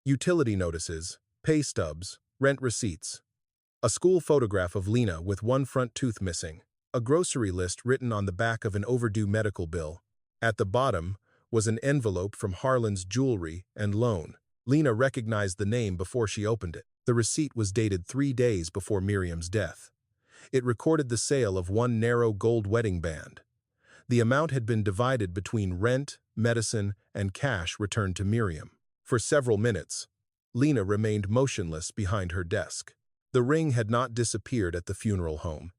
[SPEAKER 1] Utility notices, pay stubs, rent receipts. A school photograph of Lena with one front tooth missing. A grocery list written on the back of an overdue medical bill. At the bottom was an envelope from Harlan's Jewelry and Loan. Lena recognized the name before she opened it. The receipt was dated 3 days before Miriam's death. It recorded the sale of one narrow gold wedding band. The amount had been divided between rent, medicine, and cash returned to Miriam. For several minutes, Lena remained motionless behind her desk. The ring had not disappeared at the funeral home.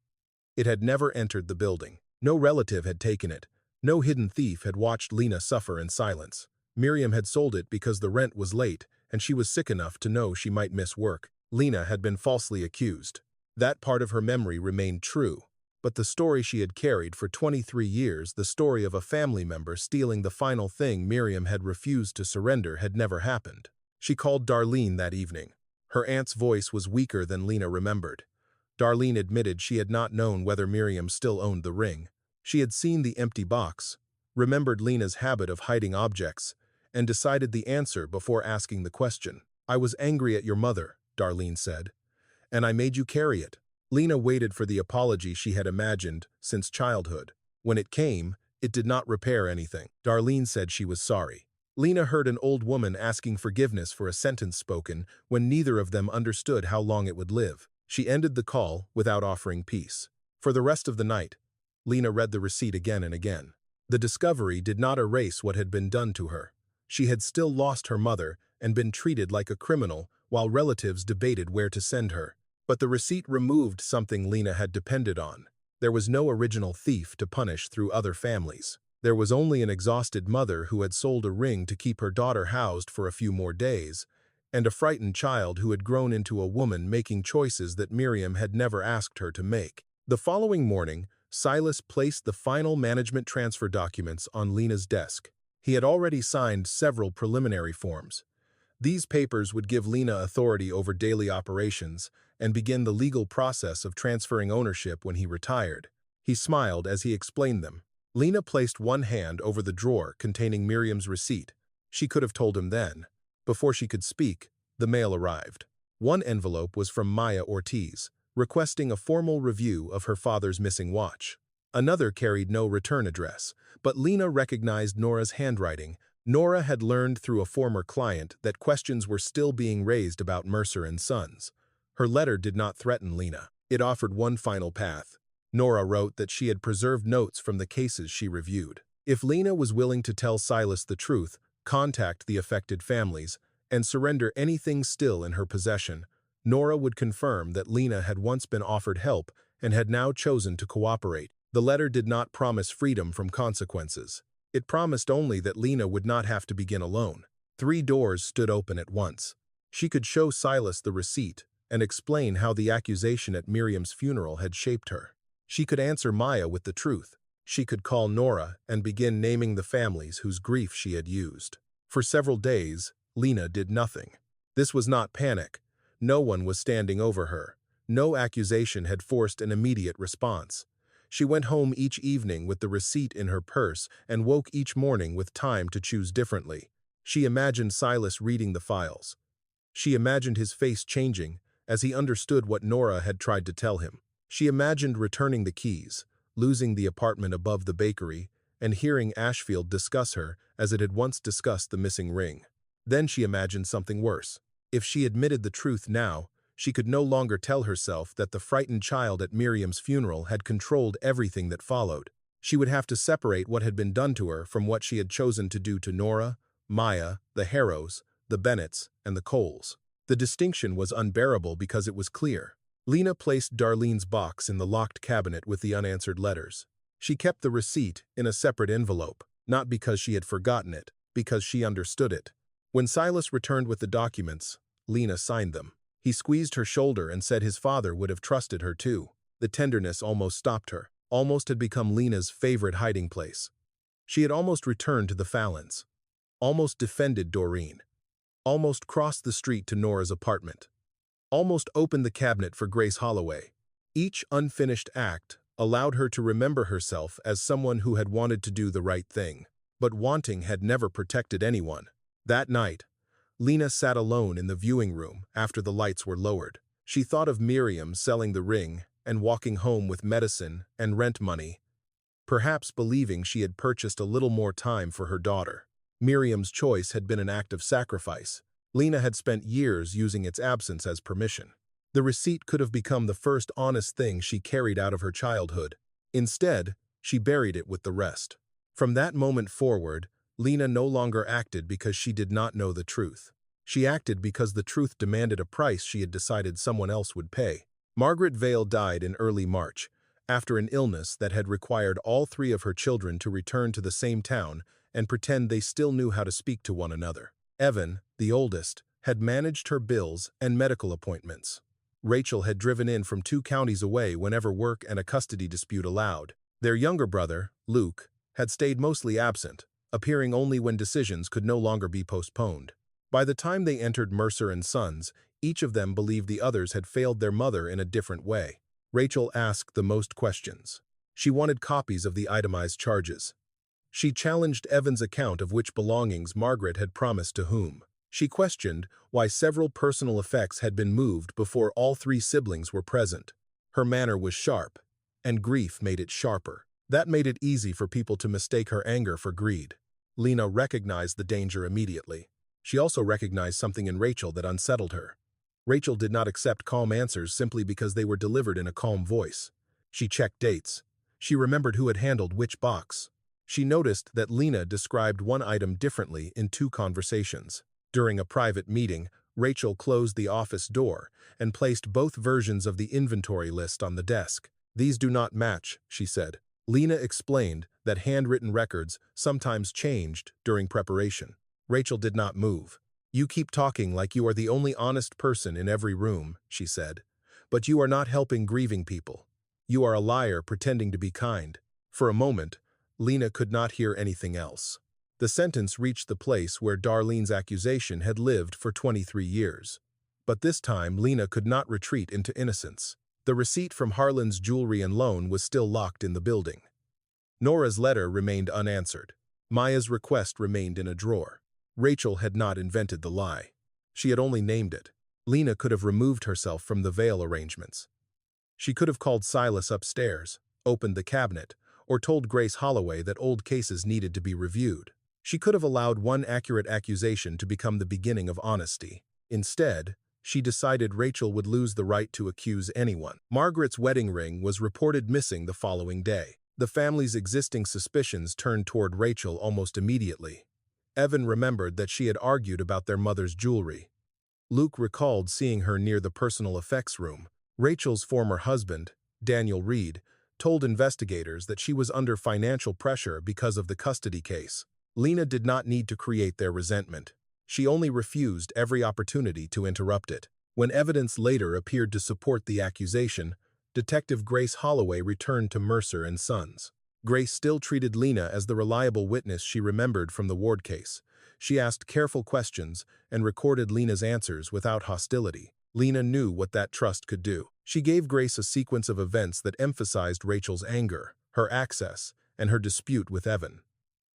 [SPEAKER 1] It had never entered the building. No relative had taken it. No hidden thief had watched Lena suffer in silence. Miriam had sold it because the rent was late, and she was sick enough to know she might miss work. Lena had been falsely accused. That part of her memory remained true. But the story she had carried for 23 years, the story of a family member stealing the final thing Miriam had refused to surrender, had never happened. She called Darlene that evening. Her aunt's voice was weaker than Lena remembered. Darlene admitted she had not known whether Miriam still owned the ring. She had seen the empty box, remembered Lena's habit of hiding objects, and decided the answer before asking the question. "I was angry at your mother," Darlene said, "and I made you carry it." Lena waited for the apology she had imagined since childhood. When it came, it did not repair anything. Darlene said she was sorry. Lena heard an old woman asking forgiveness for a sentence spoken when neither of them understood how long it would live. She ended the call without offering peace. For the rest of the night, Lena read the receipt again and again. The discovery did not erase what had been done to her. She had still lost her mother and been treated like a criminal while relatives debated where to send her. But the receipt removed something Lena had depended on. There was no original thief to punish through other families. There was only an exhausted mother who had sold a ring to keep her daughter housed for a few more days, and a frightened child who had grown into a woman making choices that Miriam had never asked her to make. The following morning, Silas placed the final management transfer documents on Lena's desk. He had already signed several preliminary forms. These papers would give Lena authority over daily operations and begin the legal process of transferring ownership when he retired. He smiled as he explained them. Lena placed one hand over the drawer containing Miriam's receipt. She could have told him then. Before she could speak, the mail arrived. One envelope was from Maya Ortiz, requesting a formal review of her father's missing watch. Another carried no return address, but Lena recognized Nora's handwriting. Nora had learned through a former client that questions were still being raised about Mercer and Sons. Her letter did not threaten Lena. It offered one final path. Nora wrote that she had preserved notes from the cases she reviewed. If Lena was willing to tell Silas the truth, contact the affected families, and surrender anything still in her possession, Nora would confirm that Lena had once been offered help and had now chosen to cooperate. The letter did not promise freedom from consequences. It promised only that Lena would not have to begin alone. 3 doors stood open at once. She could show Silas the receipt and explain how the accusation at Miriam's funeral had shaped her. She could answer Maya with the truth. She could call Nora and begin naming the families whose grief she had used. For several days, Lena did nothing. This was not panic. No one was standing over her. No accusation had forced an immediate response. She went home each evening with the receipt in her purse and woke each morning with time to choose differently. She imagined Silas reading the files. She imagined his face changing as he understood what Nora had tried to tell him. She imagined returning the keys, losing the apartment above the bakery, and hearing Ashfield discuss her as it had once discussed the missing ring. Then she imagined something worse. If she admitted the truth now, she could no longer tell herself that the frightened child at Miriam's funeral had controlled everything that followed. She would have to separate what had been done to her from what she had chosen to do to Nora, Maya, the Harrows, the Bennetts, and the Coles. The distinction was unbearable because it was clear. Lena placed Darlene's box in the locked cabinet with the unanswered letters. She kept the receipt in a separate envelope, not because she had forgotten it, because she understood it. When Silas returned with the documents, Lena signed them. He squeezed her shoulder and said his father would have trusted her too. The tenderness almost stopped her, almost had become Lena's favorite hiding place. She had almost returned to the Fallons, almost defended Doreen, almost crossed the street to Nora's apartment, almost opened the cabinet for Grace Holloway. Each unfinished act allowed her to remember herself as someone who had wanted to do the right thing, but wanting had never protected anyone. That night, Lena sat alone in the viewing room after the lights were lowered. She thought of Miriam selling the ring and walking home with medicine and rent money, perhaps believing she had purchased a little more time for her daughter. Miriam's choice had been an act of sacrifice. Lena had spent years using its absence as permission. The receipt could have become the first honest thing she carried out of her childhood. Instead, she buried it with the rest. From that moment forward, Lena no longer acted because she did not know the truth. She acted because the truth demanded a price she had decided someone else would pay. Margaret Vale died in early March, after an illness that had required all 3 of her children to return to the same town and pretend they still knew how to speak to one another. Evan, the oldest, had managed her bills and medical appointments. Rachel had driven in from 2 counties away whenever work and a custody dispute allowed. Their younger brother, Luke, had stayed mostly absent, appearing only when decisions could no longer be postponed. By the time they entered Mercer and Sons, each of them believed the others had failed their mother in a different way. Rachel asked the most questions. She wanted copies of the itemized charges. She challenged Evan's account of which belongings Margaret had promised to whom. She questioned why several personal effects had been moved before all 3 siblings were present. Her manner was sharp, and grief made it sharper. That made it easy for people to mistake her anger for greed. Lena recognized the danger immediately. She also recognized something in Rachel that unsettled her. Rachel did not accept calm answers simply because they were delivered in a calm voice. She checked dates. She remembered who had handled which box. She noticed that Lena described one item differently in 2 conversations. During a private meeting, Rachel closed the office door and placed both versions of the inventory list on the desk. "These do not match," she said. Lena explained that handwritten records sometimes changed during preparation. Rachel did not move. "You keep talking like you are the only honest person in every room," she said. "But you are not helping grieving people. You are a liar pretending to be kind." For a moment, Lena could not hear anything else. The sentence reached the place where Darlene's accusation had lived for 23 years. But this time, Lena could not retreat into innocence. The receipt from Harlan's jewelry and loan was still locked in the building. Nora's letter remained unanswered. Maya's request remained in a drawer. Rachel had not invented the lie. She had only named it. Lena could have removed herself from the veil arrangements. She could have called Silas upstairs, opened the cabinet, or told Grace Holloway that old cases needed to be reviewed. She could have allowed one accurate accusation to become the beginning of honesty. Instead, she decided Rachel would lose the right to accuse anyone. Margaret's wedding ring was reported missing the following day. The family's existing suspicions turned toward Rachel almost immediately. Evan remembered that she had argued about their mother's jewelry. Luke recalled seeing her near the personal effects room. Rachel's former husband, Daniel Reed, told investigators that she was under financial pressure because of the custody case. Lena did not need to create their resentment. She only refused every opportunity to interrupt it. When evidence later appeared to support the accusation, Detective Grace Holloway returned to Mercer and Sons. Grace still treated Lena as the reliable witness she remembered from the Ward case. She asked careful questions and recorded Lena's answers without hostility. Lena knew what that trust could do. She gave Grace a sequence of events that emphasized Rachel's anger, her access, and her dispute with Evan.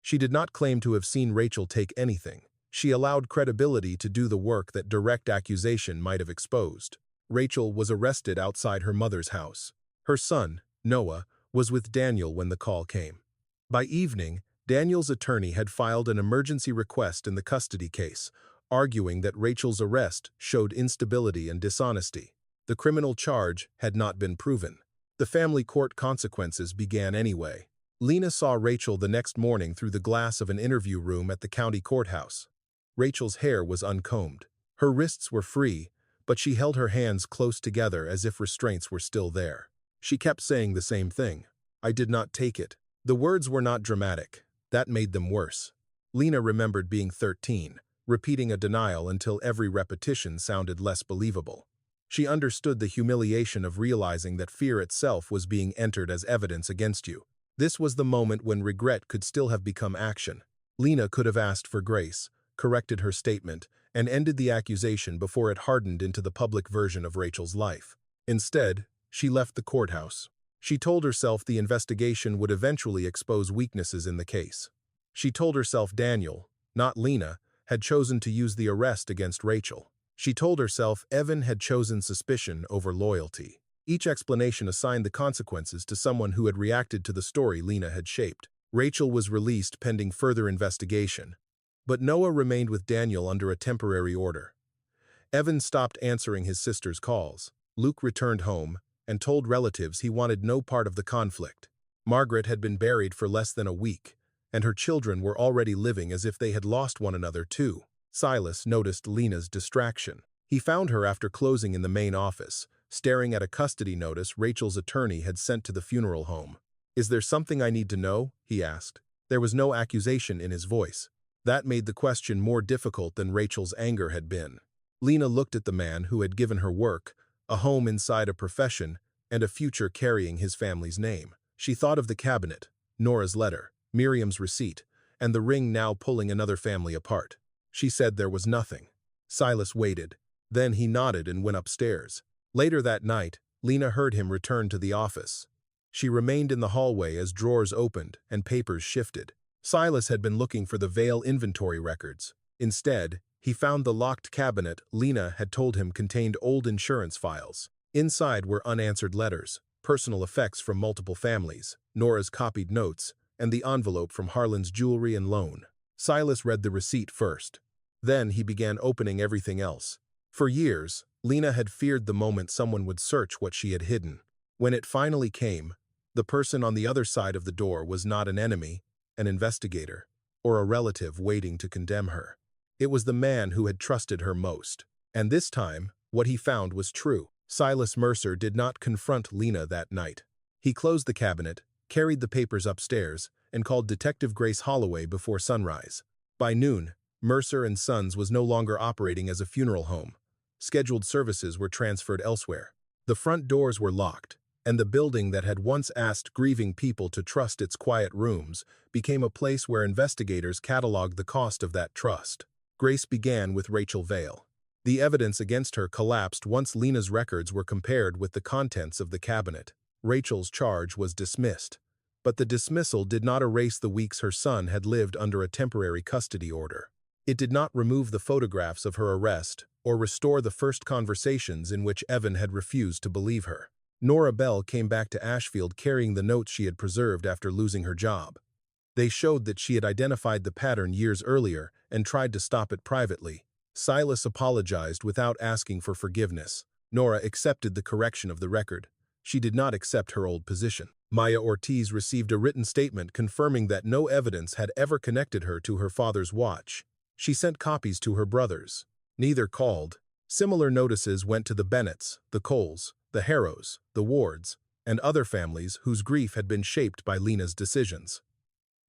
[SPEAKER 1] She did not claim to have seen Rachel take anything. She allowed credibility to do the work that direct accusation might have exposed. Rachel was arrested outside her mother's house. Her son, Noah, was with Daniel when the call came. By evening, Daniel's attorney had filed an emergency request in the custody case, arguing that Rachel's arrest showed instability and dishonesty. The criminal charge had not been proven. The family court consequences began anyway. Lena saw Rachel the next morning through the glass of an interview room at the county courthouse. Rachel's hair was uncombed. Her wrists were free, but she held her hands close together as if restraints were still there. She kept saying the same thing. "I did not take it." The words were not dramatic. That made them worse. Lena remembered being 13, repeating a denial until every repetition sounded less believable. She understood the humiliation of realizing that fear itself was being entered as evidence against you. This was the moment when regret could still have become action. Lena could have asked for grace, corrected her statement, and ended the accusation before it hardened into the public version of Rachel's life. Instead, she left the courthouse. She told herself the investigation would eventually expose weaknesses in the case. She told herself Daniel, not Lena, had chosen to use the arrest against Rachel. She told herself Evan had chosen suspicion over loyalty. Each explanation assigned the consequences to someone who had reacted to the story Lena had shaped. Rachel was released pending further investigation, but Noah remained with Daniel under a temporary order. Evan stopped answering his sister's calls. Luke returned home and told relatives he wanted no part of the conflict. Margaret had been buried for less than a week, and her children were already living as if they had lost one another too. Silas noticed Lena's distraction. He found her after closing in the main office, staring at a custody notice Rachel's attorney had sent to the funeral home. "Is there something I need to know?" he asked. There was no accusation in his voice. That made the question more difficult than Rachel's anger had been. Lena looked at the man who had given her work, a home inside a profession, and a future carrying his family's name. She thought of the cabinet, Nora's letter, Miriam's receipt, and the ring now pulling another family apart. She said there was nothing. Silas waited. Then he nodded and went upstairs. Later that night, Lena heard him return to the office. She remained in the hallway as drawers opened and papers shifted. Silas had been looking for the Vale inventory records. Instead, he found the locked cabinet Lena had told him contained old insurance files. Inside were unanswered letters, personal effects from multiple families, Nora's copied notes, and the envelope from Harlan's jewelry and loan. Silas read the receipt first. Then he began opening everything else. For years, Lena had feared the moment someone would search what she had hidden. When it finally came, the person on the other side of the door was not an enemy, an investigator, or a relative waiting to condemn her. It was the man who had trusted her most. And this time, what he found was true. Silas Mercer did not confront Lena that night. He closed the cabinet, carried the papers upstairs, and called Detective Grace Holloway before sunrise. By noon, Mercer and Sons was no longer operating as a funeral home. Scheduled services were transferred elsewhere. The front doors were locked, and the building that had once asked grieving people to trust its quiet rooms became a place where investigators cataloged the cost of that trust. Grace began with Rachel Vale. The evidence against her collapsed once Lena's records were compared with the contents of the cabinet. Rachel's charge was dismissed, but the dismissal did not erase the weeks her son had lived under a temporary custody order. It did not remove the photographs of her arrest or restore the first conversations in which Evan had refused to believe her. Nora Bell came back to Ashfield carrying the notes she had preserved after losing her job. They showed that she had identified the pattern years earlier and tried to stop it privately. Silas apologized without asking for forgiveness. Nora accepted the correction of the record. She did not accept her old position. Maya Ortiz received a written statement confirming that no evidence had ever connected her to her father's watch. She sent copies to her brothers. Neither called. Similar notices went to the Bennetts, the Coles, the Harrows, the Wards, and other families whose grief had been shaped by Lena's decisions.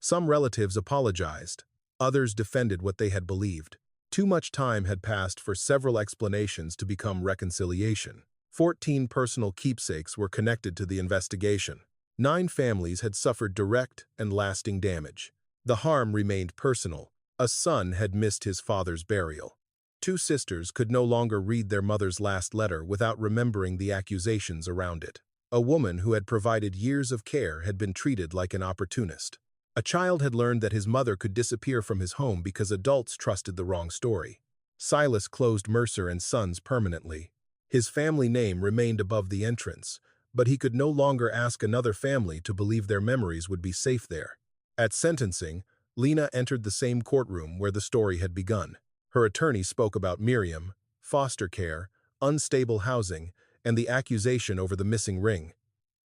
[SPEAKER 1] Some relatives apologized. Others defended what they had believed. Too much time had passed for several explanations to become reconciliation. 14 personal keepsakes were connected to the investigation. 9 families had suffered direct and lasting damage. The harm remained personal. A son had missed his father's burial. 2 sisters could no longer read their mother's last letter without remembering the accusations around it. A woman who had provided years of care had been treated like an opportunist. A child had learned that his mother could disappear from his home because adults trusted the wrong story. Silas closed Mercer and Sons permanently. His family name remained above the entrance, but he could no longer ask another family to believe their memories would be safe there. At sentencing, Lena entered the same courtroom where the story had begun. Her attorney spoke about Miriam, foster care, unstable housing, and the accusation over the missing ring.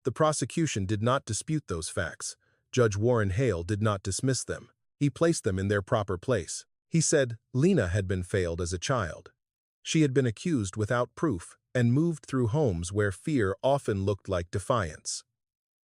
[SPEAKER 1] The prosecution did not dispute those facts. Judge Warren Hale did not dismiss them. He placed them in their proper place. He said Lena had been failed as a child. She had been accused without proof and moved through homes where fear often looked like defiance.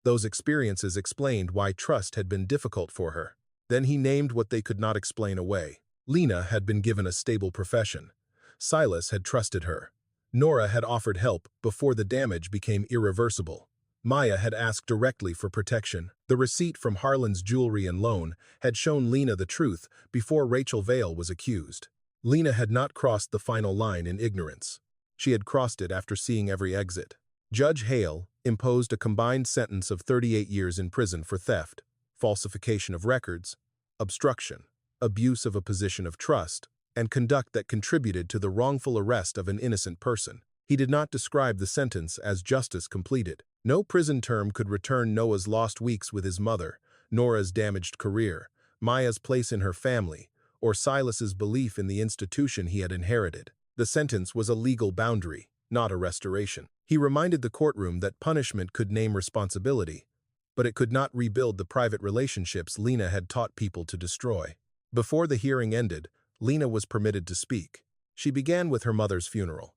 [SPEAKER 1] Those experiences explained why trust had been difficult for her. Then he named what they could not explain away. Lena had been given a stable profession. Silas had trusted her. Nora had offered help before the damage became irreversible. Maya had asked directly for protection. The receipt from Harlan's jewelry and loan had shown Lena the truth before Rachel Vale was accused. Lena had not crossed the final line in ignorance. She had crossed it after seeing every exit. Judge Hale imposed a combined sentence of 38 years in prison for theft, falsification of records, obstruction, abuse of a position of trust, and conduct that contributed to the wrongful arrest of an innocent person. He did not describe the sentence as justice completed. No prison term could return Noah's lost weeks with his mother, Nora's damaged career, Maya's place in her family, or Silas's belief in the institution he had inherited. The sentence was a legal boundary, not a restoration. He reminded the courtroom that punishment could name responsibility, but it could not rebuild the private relationships Lena had taught people to destroy. Before the hearing ended, Lena was permitted to speak. She began with her mother's funeral.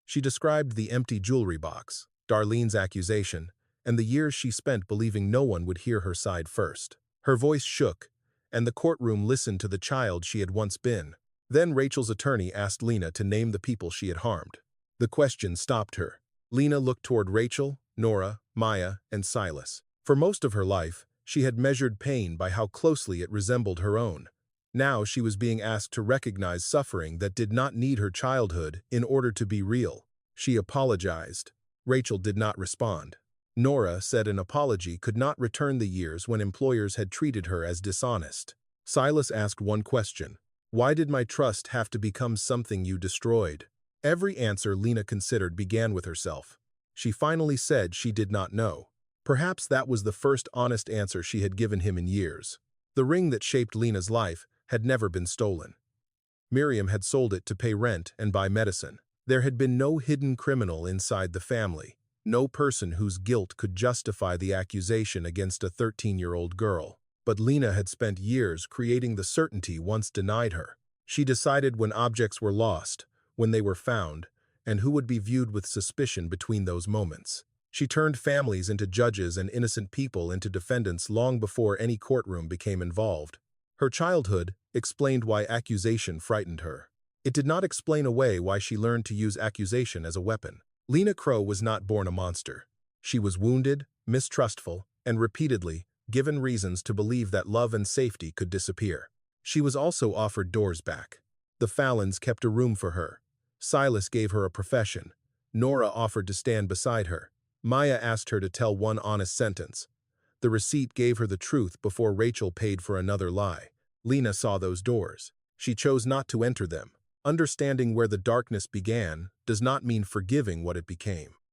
[SPEAKER 1] She described the empty jewelry box, Darlene's accusation, and the years she spent believing no one would hear her side first. Her voice shook, and the courtroom listened to the child she had once been. Then Rachel's attorney asked Lena to name the people she had harmed. The question stopped her. Lena looked toward Rachel, Nora, Maya, and Silas. For most of her life, she had measured pain by how closely it resembled her own. Now she was being asked to recognize suffering that did not need her childhood in order to be real. She apologized. Rachel did not respond. Nora said an apology could not return the years when employers had treated her as dishonest. Silas asked one question. Why did my trust have to become something you destroyed? Every answer Lena considered began with herself. She finally said she did not know. Perhaps that was the first honest answer she had given him in years. The ring that shaped Lena's life had never been stolen. Miriam had sold it to pay rent and buy medicine. There had been no hidden criminal inside the family, no person whose guilt could justify the accusation against a 13-year-old girl. But Lena had spent years creating the certainty once denied her. She decided when objects were lost, when they were found, and who would be viewed with suspicion between those moments. She turned families into judges and innocent people into defendants long before any courtroom became involved. Her childhood explained why accusation frightened her. It did not explain away why she learned to use accusation as a weapon. Lena Crow was not born a monster. She was wounded, mistrustful, and repeatedly given reasons to believe that love and safety could disappear. She was also offered doors back. The Fallons kept a room for her. Silas gave her a profession. Nora offered to stand beside her. Maya asked her to tell one honest sentence. The receipt gave her the truth before Rachel paid for another lie. Lena saw those doors. She chose not to enter them. Understanding where the darkness began does not mean forgiving what it became.